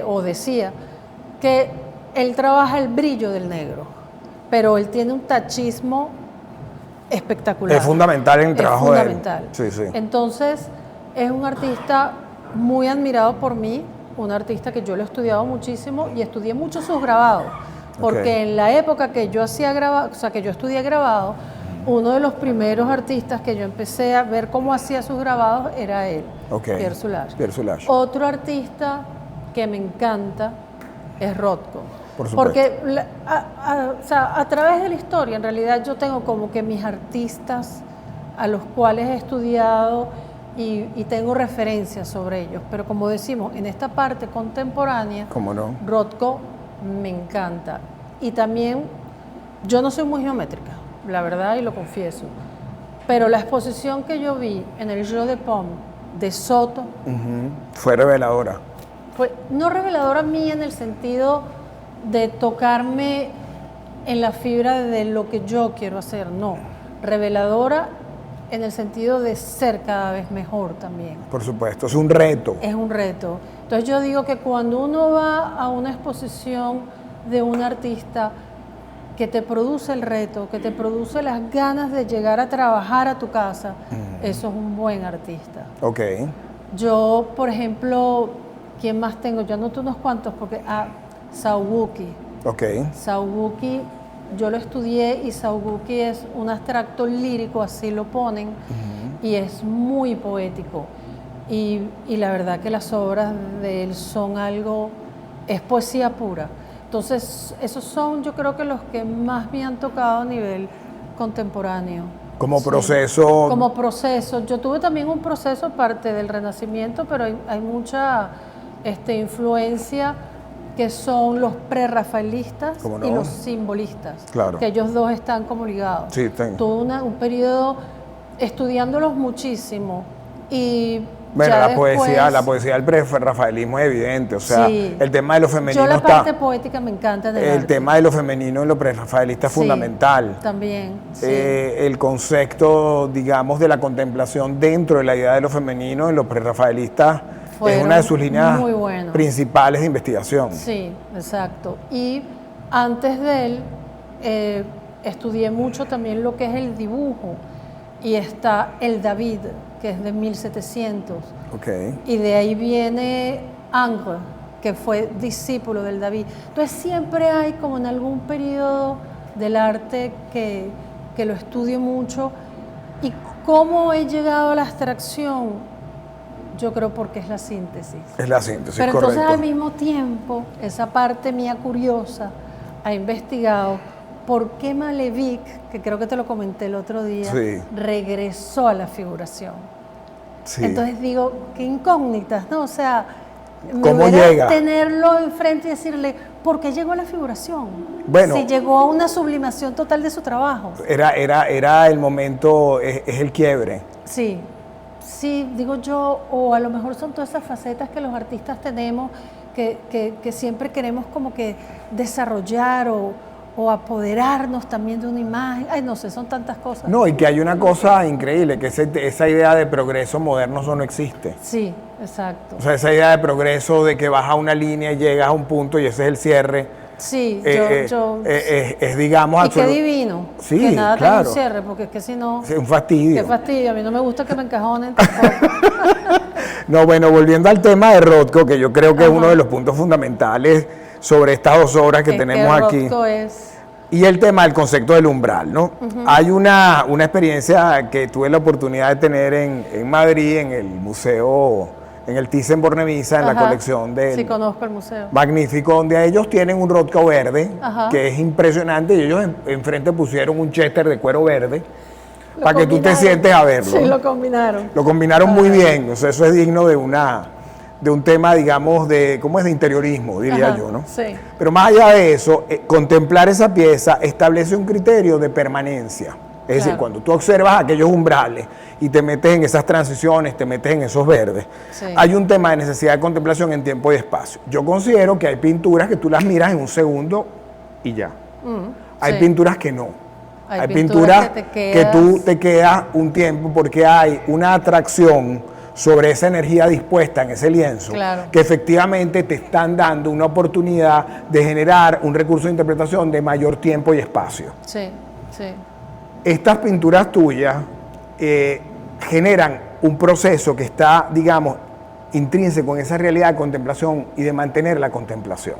o decía, que él trabaja el brillo del negro, pero él tiene un tachismo espectacular. Es fundamental en el trabajo de él. Es fundamental. Sí, sí. Entonces, es un artista muy admirado por mí, un artista que yo lo he estudiado muchísimo y estudié mucho sus grabados, porque Ok. en la época que yo hacía grabado, o sea, que yo estudié grabado, uno de los primeros artistas que yo empecé a ver cómo hacía sus grabados era él, Ok. Pierre Soulages. Pierre Soulages. Otro artista que me encanta es Rothko. Por supuesto. Porque o sea, a través de la historia, en realidad yo tengo como que mis artistas a los cuales he estudiado y tengo referencias sobre ellos. Pero como decimos, en esta parte contemporánea, ¿Cómo no? Rothko me encanta. Y también yo no soy muy geométrica, la verdad, y lo confieso, pero la exposición que yo vi en el Jeu de Paume de Soto fue reveladora. fue no reveladora mía en el sentido de tocarme en la fibra de lo que yo quiero hacer, no, reveladora en el sentido de ser cada vez mejor también. Por supuesto, es un reto. Es un reto. Entonces yo digo que cuando uno va a una exposición de un artista que te produce el reto, que te produce las ganas de llegar a trabajar a tu casa, eso es un buen artista. Ok. Yo, por ejemplo, ¿quién más tengo? Yo anoto unos cuantos porque Sauguki. Ok. Sauguki, yo lo estudié y Sauguki es un abstracto lírico, así lo ponen, y es muy poético. Y la verdad que las obras de él son algo, es poesía pura. Entonces, esos son yo creo que los que más me han tocado a nivel contemporáneo. Como proceso. Como proceso. Yo tuve también un proceso parte del Renacimiento, pero hay mucha influencia que son los prerrafaelistas ¿Cómo no? y los simbolistas, Claro. que ellos dos están como ligados. Sí, Tuve un periodo estudiándolos muchísimo y bueno, ya la poesía del prerrafaelismo es evidente, o sea, Sí. el tema de lo femenino yo la está, parte poética me encanta del el arte. tema de lo femenino en lo prerrafaelista es Sí, fundamental. También, sí. El concepto, digamos, de la contemplación dentro de la idea de lo femenino en los prerrafaelistas es Fueron una de sus líneas muy buenos. principales de investigación. Sí, exacto. Y antes de él, estudié mucho también lo que es el dibujo. Y está el David, que es de 1700. Okay. Y de ahí viene Ingres, que fue discípulo del David. Entonces siempre hay como en algún periodo del arte que lo estudio mucho. ¿Y cómo he llegado a la abstracción? Yo creo porque es la síntesis. Es la síntesis, Pero correcto. entonces al mismo tiempo, esa parte mía curiosa ha investigado por qué Malevich, que creo que te lo comenté el otro día, Sí. regresó a la figuración. Sí. Entonces digo, qué incógnitas, ¿no? O sea, me ¿Cómo hubiera llega? tenerlo enfrente y decirle, ¿por qué llegó a la figuración? Bueno. Si llegó a una sublimación total de su trabajo. Era el momento, es el quiebre. Sí, sí, digo yo, o a lo mejor son todas esas facetas que los artistas tenemos que siempre queremos como que desarrollar o apoderarnos también de una imagen. Ay, no sé, son tantas cosas. No, y que hay una cosa increíble, que esa idea de progreso moderno eso no existe. Sí, exacto. O sea, esa idea de progreso de que vas a una línea y llegas a un punto y ese es el cierre. Sí, es digamos... Y qué divino, Sí, que nada tenga claro. un cierre, porque es que si no... Es un fastidio. Qué fastidio, a mí no me gusta que me encajonen tampoco. No, bueno, volviendo al tema de Rothko, que yo creo que es uno de los puntos fundamentales sobre estas dos obras que tenemos aquí. Rothko es... Y el tema del concepto del umbral, ¿no? Hay una experiencia que tuve la oportunidad de tener en Madrid, en el museo, en el Thyssen-Bornemisza, en la colección del... Sí, conozco el museo. Magnífico, donde ellos tienen un Rothko verde, Ajá. que es impresionante, y ellos enfrente pusieron un Chester de cuero verde, Lo para que tú te combinaron. sientes a verlo. Sí, ¿no? lo combinaron. Lo combinaron muy bien, o sea, eso es digno de un tema, digamos, de interiorismo, diría Ajá, yo, ¿no? sí. Pero más allá de eso, contemplar esa pieza establece un criterio de permanencia. Es decir, Claro. cuando tú observas aquellos umbrales y te metes en esas transiciones, te metes en esos verdes, Sí. hay un tema de necesidad de contemplación en tiempo y espacio. Yo considero que hay pinturas que tú las miras en un segundo y ya. Hay sí. pinturas que no. Hay Hay pinturas pinturas que te que tú te quedas un tiempo porque hay una atracción sobre esa energía dispuesta en ese lienzo, Claro. que efectivamente te están dando una oportunidad de generar un recurso de interpretación de mayor tiempo y espacio. Sí, sí. Estas pinturas tuyas generan un proceso que está, digamos, intrínseco en esa realidad de contemplación y de mantener la contemplación.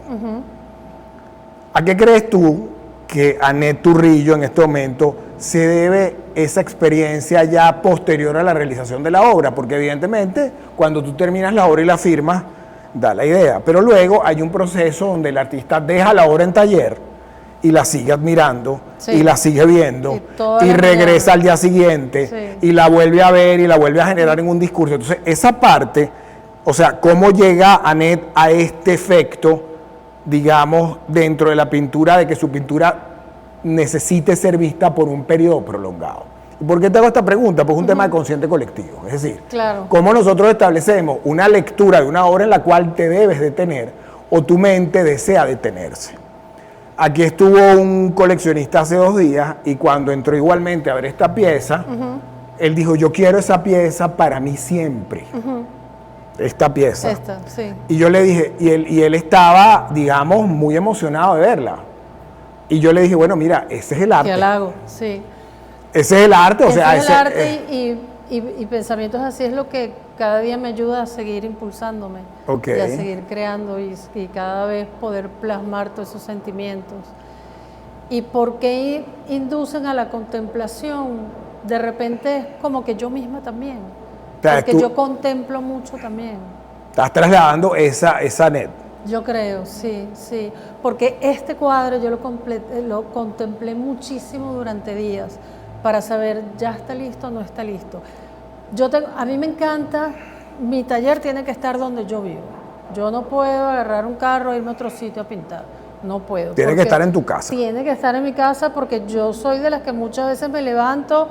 ¿A qué crees tú que Annette Turrillo en este momento se debe esa experiencia ya posterior a la realización de la obra? Porque evidentemente cuando tú terminas la obra y la firmas, da la idea, pero luego hay un proceso donde el artista deja la obra en taller y la sigue admirando, Sí. y la sigue viendo, Y toda y la regresa mañana. al día siguiente, Sí. y la vuelve a ver y la vuelve a generar en un discurso. Entonces, esa parte, o sea, cómo llega Annette a este efecto, digamos, dentro de la pintura, de que su pintura necesite ser vista por un periodo prolongado. ¿Y por qué te hago esta pregunta? Porque es un tema de consciente colectivo. Es decir, Claro. cómo nosotros establecemos una lectura de una obra en la cual te debes detener o tu mente desea detenerse. Aquí estuvo un coleccionista hace 2 días y cuando entró igualmente a ver esta pieza, él dijo, yo quiero esa pieza para mí siempre. Esta pieza. Esta, sí. Y yo le dije, y él estaba, digamos, muy emocionado de verla. Y yo le dije, bueno, mira, ese es el arte. Qué halago, sí. Ese es el arte, o Ese sea, es el ese, arte y pensamientos así es lo que cada día me ayuda a seguir impulsándome Ok. y a seguir creando y cada vez poder plasmar todos esos sentimientos. ¿Y por qué inducen a la contemplación? De repente es como que yo misma también, O sea, porque tú yo contemplo mucho también. estás trasladando esa net. Yo creo, sí, sí, porque este cuadro yo lo contemplé muchísimo durante días para saber ya está listo o no está listo. A mí me encanta, mi taller tiene que estar donde yo vivo. Yo no puedo agarrar un carro e irme a otro sitio a pintar. No puedo. Tiene que porque estar en tu casa. Tiene que estar en mi casa porque yo soy de las que muchas veces me levanto,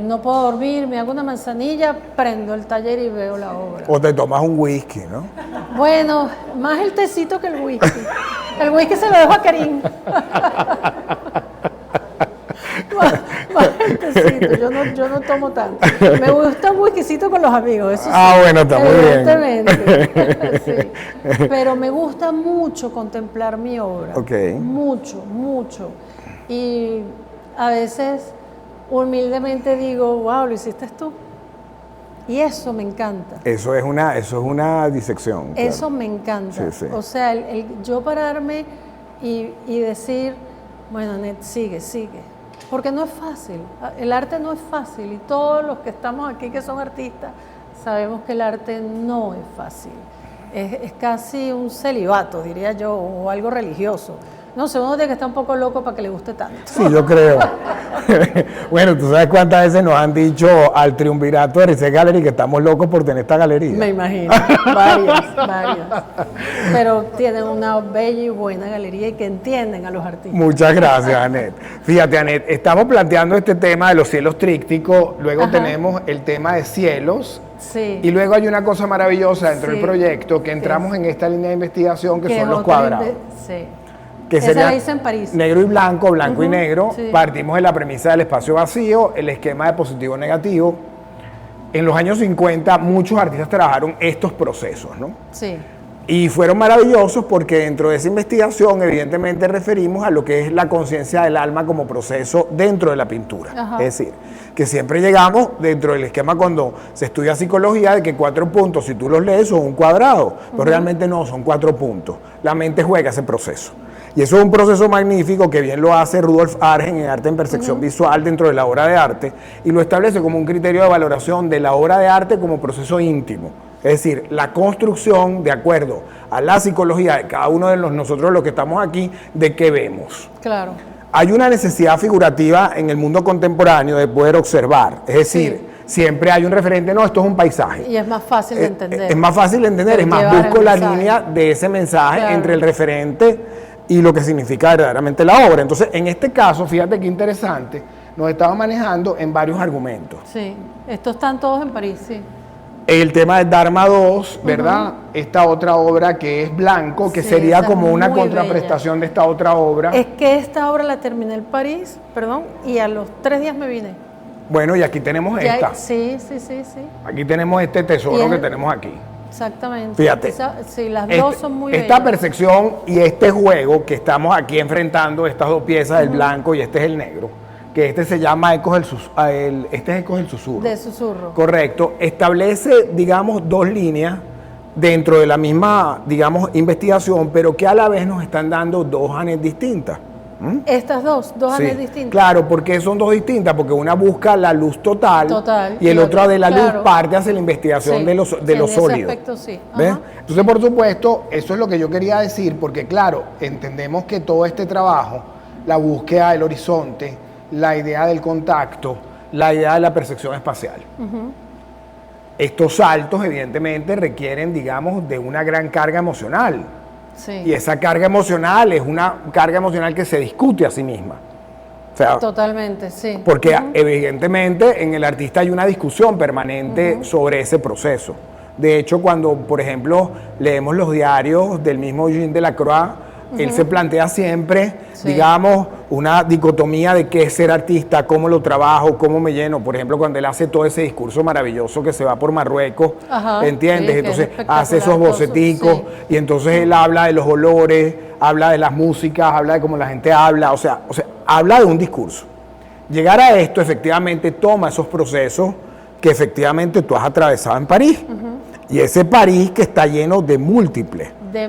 no puedo dormir, me hago una manzanilla, prendo el taller y veo la obra. O te tomas un whisky, ¿no? Bueno, más el tecito que el whisky. El whisky se lo dejo a Karim. Más el tecito, yo no tomo tanto. Me gusta un whiskycito con los amigos, eso sí. Bueno, está muy bien. Evidentemente. Sí. Pero me gusta mucho contemplar mi obra. Ok. Mucho, mucho. Y a veces humildemente digo, wow, lo hiciste tú. Y eso me encanta. Eso es una disección. Claro. Eso me encanta. Sí, sí. O sea, el yo pararme y decir, bueno, Net, sigue. Porque no es fácil. El arte no es fácil. Y todos los que estamos aquí que son artistas, sabemos que el arte no es fácil. Es casi un celibato, diría yo, o algo religioso. No sé, uno tiene que estar un poco loco para que le guste tanto. Sí, yo creo. Bueno, tú sabes cuántas veces nos han dicho al triunvirato de Reset Gallery que estamos locos por tener esta galería. Me imagino, varias. Pero tienen una bella y buena galería y que entienden a los artistas. Muchas gracias, Anet. Fíjate, Anet, estamos planteando este tema de los cielos trípticos, luego tenemos el tema de cielos. Sí. Y luego hay una cosa maravillosa dentro Sí. del proyecto, que entramos en esta línea de investigación que son los otra cuadrados. Sí. Que Esa sería la hice en París. negro y blanco, blanco y negro. sí. Partimos de la premisa del espacio vacío, el esquema de positivo-negativo. En los años 50 muchos artistas trabajaron estos procesos, ¿no? Sí. Y fueron maravillosos porque dentro de esa investigación evidentemente referimos a lo que es la conciencia del alma como proceso dentro de la pintura. Ajá. Es decir, que siempre llegamos dentro del esquema cuando se estudia psicología de que 4 puntos, si tú los lees, son un cuadrado, pero realmente no, son 4 puntos. La mente juega ese proceso. Y eso es un proceso magnífico que bien lo hace Rudolf Argen en Arte en Percepción Visual dentro de la obra de arte y lo establece como un criterio de valoración de la obra de arte como proceso íntimo. Es decir, la construcción de acuerdo a la psicología de cada uno de nosotros los que estamos aquí, de qué vemos. Claro. Hay una necesidad figurativa en el mundo contemporáneo de poder observar, es decir, siempre hay un referente, no, esto es un paisaje. Y es más fácil de entender. Es más fácil de entender, De es más, llevar el busco la mensaje. línea de ese mensaje Claro. entre el referente y lo que significa verdaderamente la obra. Entonces, en este caso, fíjate qué interesante, nos estaba manejando en varios argumentos. Sí. Estos están todos en París, sí. El tema de Dharma 2, ¿verdad? Esta otra obra que es blanco, que Sí, sería esa como es una muy contraprestación de esta otra obra. Es que esta obra la terminé en París, y a los 3 días me vine. Bueno, y aquí tenemos Ya- esta. Sí. Aquí tenemos este tesoro Y es- que tenemos aquí. Exactamente. Fíjate. Sí, las dos son muy esta bellas. percepción y este juego que estamos aquí enfrentando, estas dos piezas, el blanco y este es el negro, que este se llama este es Ecos del Susurro. De susurro. Correcto. Establece, digamos, 2 líneas dentro de la misma, digamos, investigación, pero que a la vez nos están dando 2 Anet distintas. Estas dos Sí, Anet distintas. claro, porque son 2 distintas, porque una busca la luz total, Total, y el y otro otra, de la luz claro. parte hacia la investigación Sí, de lo sí, en ese sólido. aspecto sí. ¿Ves? Ajá. Entonces, por supuesto, eso es lo que yo quería decir, porque claro, entendemos que todo este trabajo, la búsqueda del horizonte, la idea del contacto, la idea de la percepción espacial. Estos saltos, evidentemente, requieren, digamos, de una gran carga emocional. Sí. Y esa carga emocional es una carga emocional que se discute a sí misma. O sea, Totalmente, sí. porque evidentemente en el artista hay una discusión permanente sobre ese proceso. De hecho, cuando, por ejemplo, leemos los diarios del mismo Jean Delacroix, él se plantea siempre, digamos, una dicotomía de qué es ser artista, cómo lo trabajo, cómo me lleno. Por ejemplo, cuando él hace todo ese discurso maravilloso que se va por Marruecos, ¿entiendes? Sí, entonces hace esos boceticos y entonces él habla de los olores, habla de las músicas, habla de cómo la gente habla, o sea, habla de un discurso. Llegar a esto efectivamente toma esos procesos que efectivamente tú has atravesado en París. Y ese París que está lleno de múltiples. De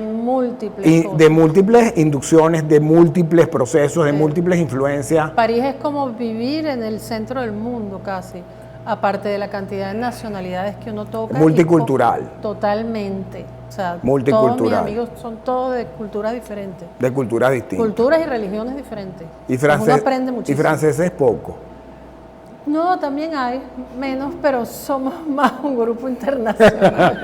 múltiples inducciones, de múltiples procesos, de múltiples influencias. París es como vivir en el centro del mundo casi, aparte de la cantidad de nacionalidades que uno toca. Multicultural. Totalmente. O sea, Multicultural. todos mis amigos son todos de culturas diferentes. De culturas distintas. Culturas y religiones diferentes. Y uno aprende muchísimo. Y francés es poco. No, también hay, menos, pero somos más un grupo internacional.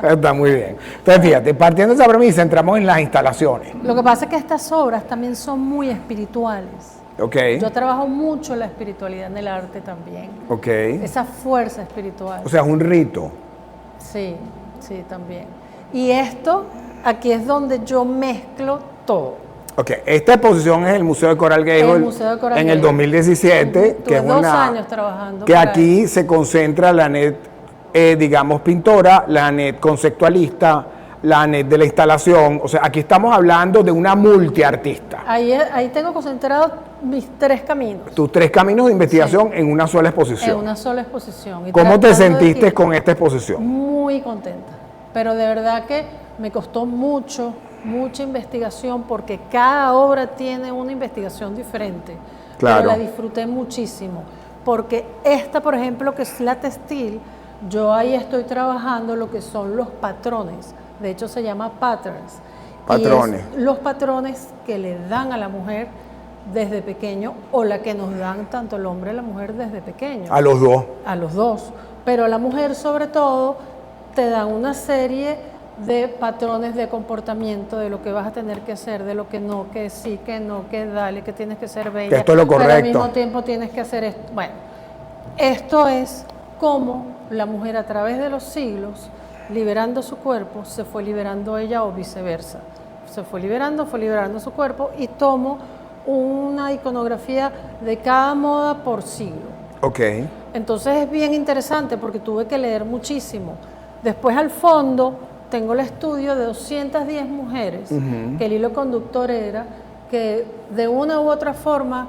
Está muy bien. Entonces, fíjate, partiendo de esa premisa, entramos en las instalaciones. Lo que pasa es que estas obras también son muy espirituales. Okay. Yo trabajo mucho la espiritualidad en el arte también. Okay. Esa fuerza espiritual. O sea, es un rito. Sí, sí, también. Y esto, aquí es donde yo mezclo todo. Ok, esta exposición es el Museo de Coral Gables en el 2017, que es 2 años trabajando. Que aquí se concentra la Anet, digamos, pintora, la Anet conceptualista, la Anet de la instalación. O sea, aquí estamos hablando de una multiartista. Ahí tengo concentrados mis 3 caminos. Tus 3 caminos de investigación en una sola exposición. En una sola exposición. Y ¿Cómo te sentiste con esta exposición? Muy contenta, pero de verdad que me costó mucha investigación porque cada obra tiene una investigación diferente. Claro. Pero la disfruté muchísimo, porque esta, por ejemplo, que es la textil, yo ahí estoy trabajando lo que son los patrones. De hecho, se llama patterns. Patrones. Y es los patrones que le dan a la mujer desde pequeño o la que nos dan tanto el hombre y la mujer desde pequeño. A los dos. A los dos. Pero a la mujer, sobre todo, te dan una serie de patrones de comportamiento, de lo que vas a tener que hacer, de lo que no, que sí, que no, que dale, que tienes que ser bella. Que esto es lo correcto. Pero al mismo tiempo tienes que hacer esto. Bueno, esto es cómo la mujer a través de los siglos, liberando su cuerpo, se fue liberando ella o viceversa. Se fue liberando su cuerpo y tomo una iconografía de cada moda por siglo. Ok. Entonces es bien interesante porque tuve que leer muchísimo. Después al fondo tengo el estudio de 210 mujeres, que el hilo conductor era que de una u otra forma,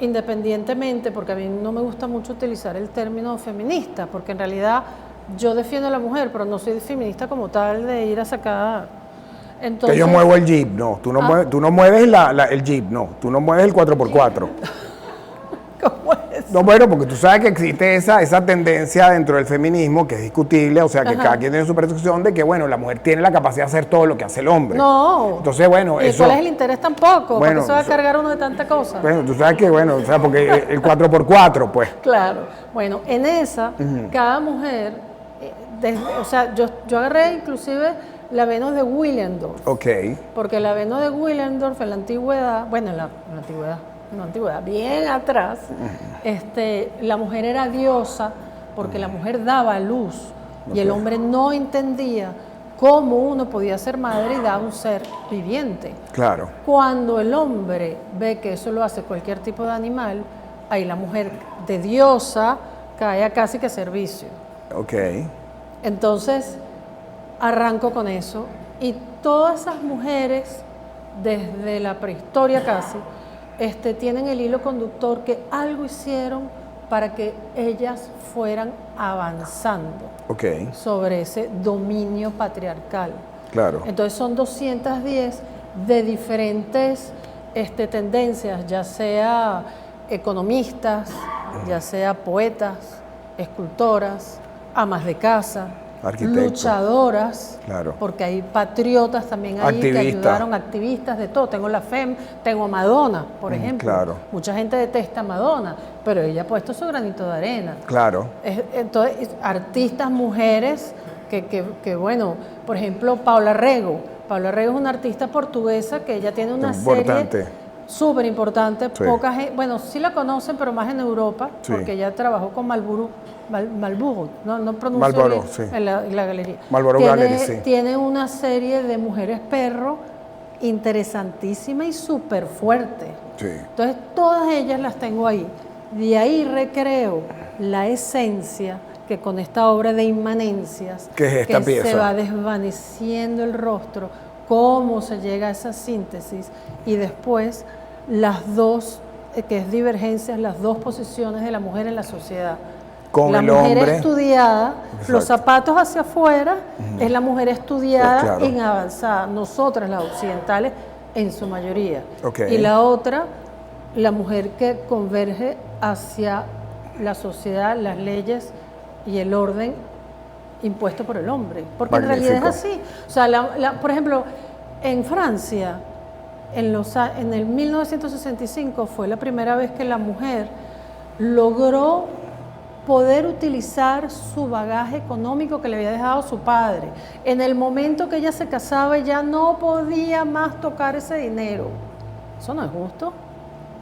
independientemente, porque a mí no me gusta mucho utilizar el término feminista, porque en realidad yo defiendo a la mujer, pero no soy feminista como tal de ir a sacar. Entonces, que yo muevo el Jeep, no. Tú no mueves el Jeep, no. Tú no mueves el 4x4. ¿Cómo es? No, bueno, porque tú sabes que existe esa tendencia dentro del feminismo que es discutible, o sea, que cada quien tiene su percepción de que, bueno, la mujer tiene la capacidad de hacer todo lo que hace el hombre. No. Entonces, bueno, ¿Y eso... cuál es el interés tampoco? Bueno, ¿Por qué se va a cargar uno de tanta cosa? Bueno, tú sabes que, bueno, o sea, porque el 4x4, pues. Claro. Bueno, en esa, cada mujer, o sea, yo agarré inclusive la Venus de Willendorf. Ok. Porque la Venus de Willendorf en la antigüedad, bueno, en la antigüedad, bien atrás, la mujer era diosa porque la mujer daba luz y el hombre no entendía cómo uno podía ser madre y dar un ser viviente. Claro. Cuando el hombre ve que eso lo hace cualquier tipo de animal, ahí la mujer de diosa cae a casi que servicio. Ok. Entonces, arranco con eso y todas esas mujeres, desde la prehistoria casi, tienen el hilo conductor que algo hicieron para que ellas fueran avanzando sobre ese dominio patriarcal. Claro. Entonces son 210 de diferentes tendencias, ya sea economistas, ya sea poetas, escultoras, amas de casa, luchadoras, claro, porque hay patriotas también ahí que ayudaron, activistas de todo. Tengo la FEM, tengo a Madonna, por ejemplo. Claro. Mucha gente detesta a Madonna, pero ella ha puesto su granito de arena. Claro. Entonces, artistas, mujeres bueno, por ejemplo, Paula Rego. Paula Rego es una artista portuguesa que ella tiene una serie súper importante. Sí. Poca gente, bueno, sí la conocen, pero más en Europa, Sí. porque ella trabajó con Malboro, no pronuncio Malboro, bien, sí. en la galería. Malboro Gallery, sí. Tiene una serie de mujeres perro interesantísima y súper fuerte. Sí. Entonces, todas ellas las tengo ahí. De ahí recreo la esencia que con esta obra de inmanencias, ¿Qué es esta pieza? se va desvaneciendo el rostro, cómo se llega a esa síntesis, y después las dos, que es divergencias, las dos posiciones de la mujer en la sociedad. Con la el mujer hombre. estudiada, Exacto. los zapatos hacia afuera, es la mujer estudiada Pues claro. en avanzada, nosotras las occidentales en su mayoría. Ok. Y la otra, la mujer que converge hacia la sociedad, las leyes y el orden impuesto por el hombre. Porque en realidad es así. O sea, por ejemplo, en Francia, en el 1965 fue la primera vez que la mujer logró poder utilizar su bagaje económico que le había dejado su padre. En el momento que ella se casaba, ella no podía más tocar ese dinero. Eso no es justo.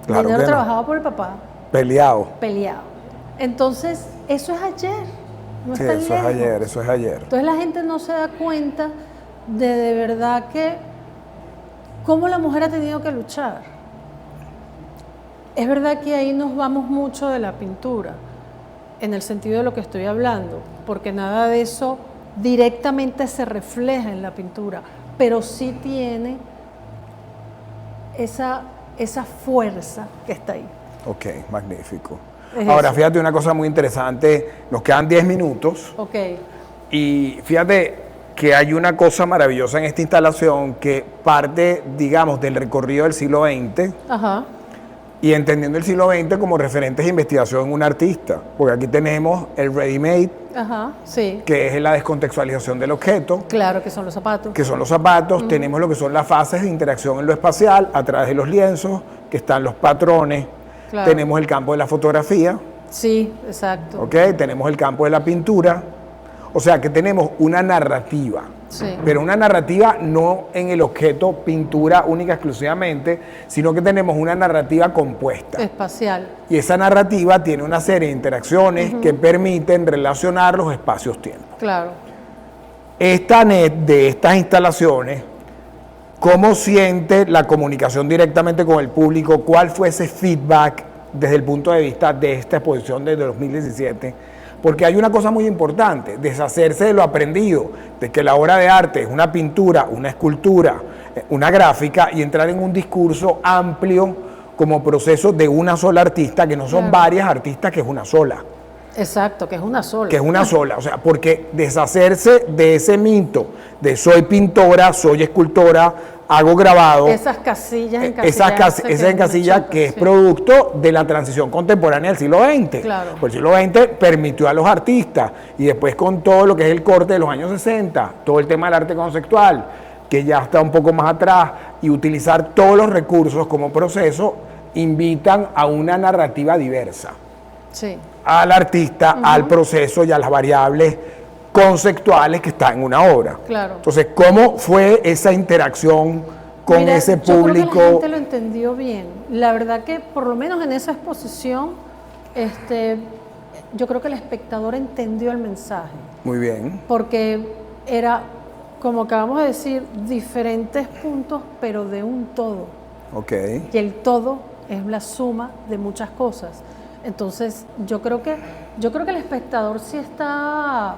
Claro Dinero que no. trabajado por el papá, Peleado. peleado. Entonces, eso es ayer. No Sí, es tan eso es lejos. ayer, eso es ayer. Entonces la gente no se da cuenta de verdad que cómo la mujer ha tenido que luchar. Es verdad que ahí nos vamos mucho de la pintura, en el sentido de lo que estoy hablando, porque nada de eso directamente se refleja en la pintura, pero sí tiene esa fuerza que está ahí. Ok, magnífico. Es Ahora, eso. fíjate una cosa muy interesante. Nos quedan 10 minutos. Ok, Y fíjate que hay una cosa maravillosa en esta instalación que parte, digamos, del recorrido del siglo XX ajá, y entendiendo el siglo XX como referentes de investigación en un artista. Porque aquí tenemos el ready-made, ajá, sí, que es la descontextualización del objeto, claro que son los zapatos. que son los zapatos. Tenemos lo que son las fases de interacción en lo espacial a través de los lienzos, que están los patrones. Claro. Tenemos el campo de la fotografía, Sí, exacto. ¿ok? Tenemos el campo de la pintura. O sea que tenemos una narrativa, Sí. pero una narrativa no en el objeto pintura única exclusivamente, sino que tenemos una narrativa compuesta. Espacial. Y esa narrativa tiene una serie de interacciones que permiten relacionar los espacios-tiempo. Claro. Esta net de estas instalaciones, ¿cómo siente la comunicación directamente con el público? ¿Cuál fue ese feedback desde el punto de vista de esta exposición desde 2017? Porque hay una cosa muy importante, deshacerse de lo aprendido, de que la obra de arte es una pintura, una escultura, una gráfica, y entrar en un discurso amplio como proceso de una sola artista, que no son varias artistas, que es una sola. Exacto, que es una sola. Que es una sola, o sea, porque deshacerse de ese mito de soy pintora, soy escultora, hago grabado, Esas casillas esa encasilla que es producto de la transición contemporánea del siglo XX. Claro. Pues el siglo XX permitió a los artistas, y después con todo lo que es el corte de los años 60, todo el tema del arte conceptual, que ya está un poco más atrás, y utilizar todos los recursos como proceso, invitan a una narrativa diversa. Sí. Al artista, al proceso y a las variables conceptuales que están en una obra. Claro. Entonces, ¿cómo fue esa interacción con Mira, ese yo creo público? que la gente lo entendió bien. La verdad que por lo menos en esa exposición, yo creo que el espectador entendió el mensaje, Muy bien, porque era, como acabamos de decir, diferentes puntos, pero de un todo. ok. Y el todo es la suma de muchas cosas. Entonces, yo creo que el espectador sí está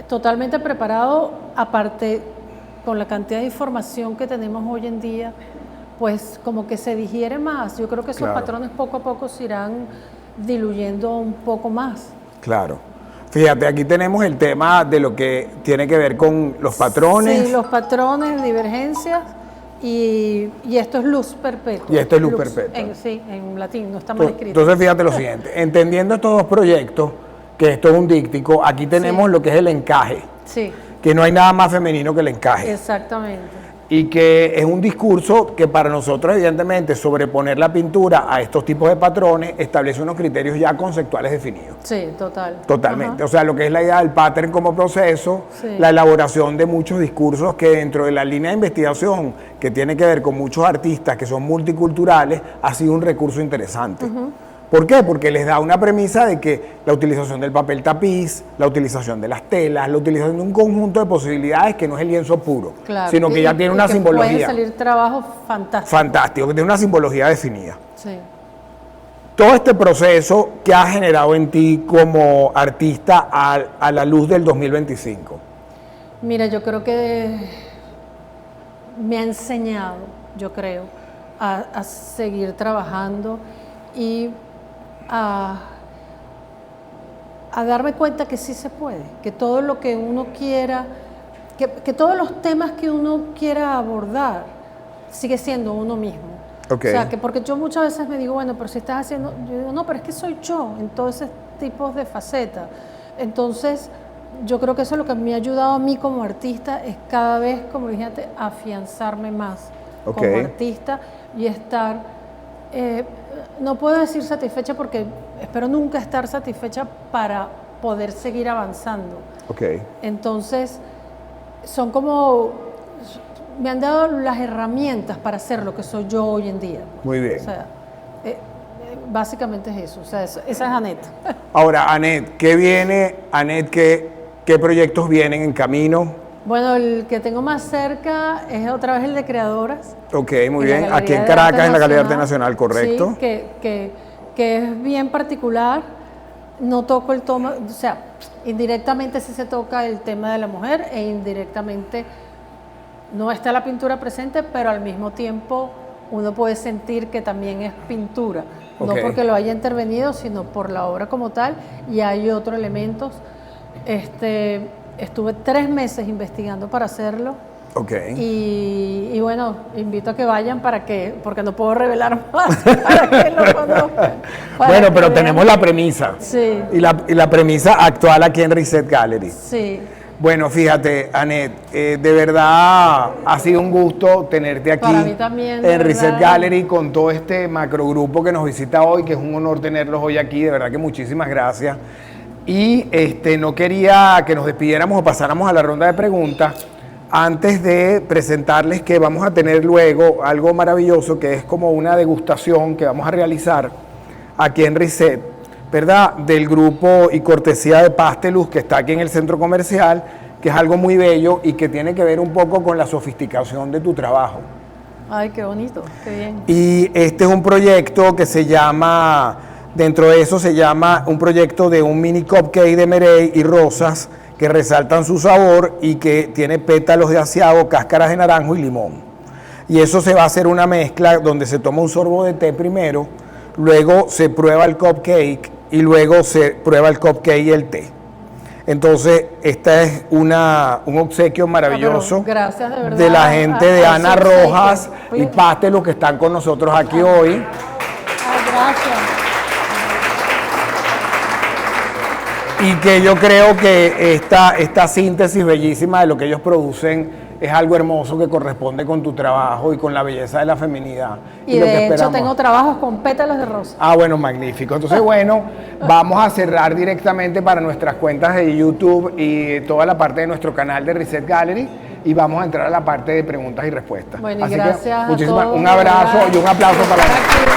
totalmente preparado, aparte con la cantidad de información que tenemos hoy en día, pues como que se digiere más. Yo creo que esos Claro. patrones poco a poco se irán diluyendo un poco más. Claro. Fíjate, aquí tenemos el tema de lo que tiene que ver con los patrones. Sí, los patrones, divergencias, y esto es luz perpetua. Y esto es luz perpetua. Sí, en latín, no está mal escrito. Entonces, fíjate lo siguiente, entendiendo estos dos proyectos, que esto es un díptico, aquí tenemos Sí. lo que es el encaje, Sí, que no hay nada más femenino que el encaje. exactamente. y que es un discurso que para nosotros, evidentemente, sobreponer la pintura a estos tipos de patrones establece unos criterios ya conceptuales definidos. Sí, total. Totalmente. Ajá. O sea, lo que es la idea del pattern como proceso, Sí. la elaboración de muchos discursos que dentro de la línea de investigación que tiene que ver con muchos artistas que son multiculturales, ha sido un recurso interesante. ¿Por qué? Porque les da una premisa de que la utilización del papel tapiz, la utilización de las telas, la utilización de un conjunto de posibilidades que no es el lienzo puro, Claro. sino que ya tiene una que simbología. Pueden salir trabajos fantásticos. Fantástico, que tiene una simbología definida. Sí. Todo este proceso que ha generado en ti como artista a la luz del 2025. Mira, yo creo que me ha enseñado, yo creo, a seguir trabajando y a darme cuenta que sí se puede, que todo lo que uno quiera, que todos los temas que uno quiera abordar sigue siendo uno mismo. Okay. O sea, que porque yo muchas veces me digo, bueno, pero si estás haciendo, yo digo, no, pero es que soy yo en todos esos tipos de facetas. Entonces, yo creo que eso es lo que me ha ayudado a mí como artista, es cada vez, como dije antes, afianzarme más Okay. como artista y estar, no puedo decir satisfecha porque espero nunca estar satisfecha para poder seguir avanzando. Ok. Entonces, son como, me han dado las herramientas para ser lo que soy yo hoy en día. Muy bien. O sea, básicamente es eso, o sea, esa es Annette. Ahora, Annette, ¿qué viene? Annette, ¿qué proyectos vienen en camino? Bueno, el que tengo más cerca es otra vez el de Creadoras. Ok, muy en la bien. Galería Aquí en de Caracas, Arte en la Galería de Arte Nacional. Nacional, correcto. Sí, que es bien particular. No toco el tema, o sea, indirectamente sí se toca el tema de la mujer e indirectamente no está la pintura presente, pero al mismo tiempo uno puede sentir que también es pintura. No Ok. porque lo haya intervenido, sino por la obra como tal, y hay otros elementos. Estuve 3 meses investigando para hacerlo. Ok. Y bueno, invito a que vayan porque no puedo revelar más para que lo conozcan. Para Bueno, que pero vean. tenemos la premisa. Sí, Y la premisa actual aquí en Reset Gallery. sí. Bueno, fíjate, Annette, de verdad ha sido un gusto tenerte aquí Para mí también, de en Reset verdad. Gallery con todo este macrogrupo que nos visita hoy, que es un honor tenerlos hoy aquí, de verdad que muchísimas gracias. Y no quería que nos despidiéramos o pasáramos a la ronda de preguntas antes de presentarles que vamos a tener luego algo maravilloso que es como una degustación que vamos a realizar aquí en Reset, ¿verdad? Del grupo y cortesía de Pasteluz que está aquí en el centro comercial, que es algo muy bello y que tiene que ver un poco con la sofisticación de tu trabajo. Ay, qué bonito, qué bien. Y este es un proyecto que se llama, dentro de eso se llama un proyecto de un mini cupcake de merey y rosas que resaltan su sabor y que tiene pétalos de aciago, cáscaras de naranjo y limón. Y eso se va a hacer una mezcla donde se toma un sorbo de té primero, luego se prueba el cupcake y luego se prueba el cupcake y el té. Entonces, esta es un obsequio maravilloso gracias, de verdad, de la gente de a Ana ese obsequio. Rojas y Oye. Pasteluz que están con nosotros aquí hoy. Ay, gracias. Y que yo creo que esta síntesis bellísima de lo que ellos producen es algo hermoso que corresponde con tu trabajo y con la belleza de la feminidad. Y lo que de hecho esperamos. tengo trabajos con pétalos de rosa. Ah, bueno, magnífico. Entonces, bueno, vamos a cerrar directamente para nuestras cuentas de YouTube y toda la parte de nuestro canal de Reset Gallery y vamos a entrar a la parte de preguntas y respuestas. Bueno, y Así que gracias a muchísimas, todos, un de abrazo verdad. y un aplauso para Estar aquí.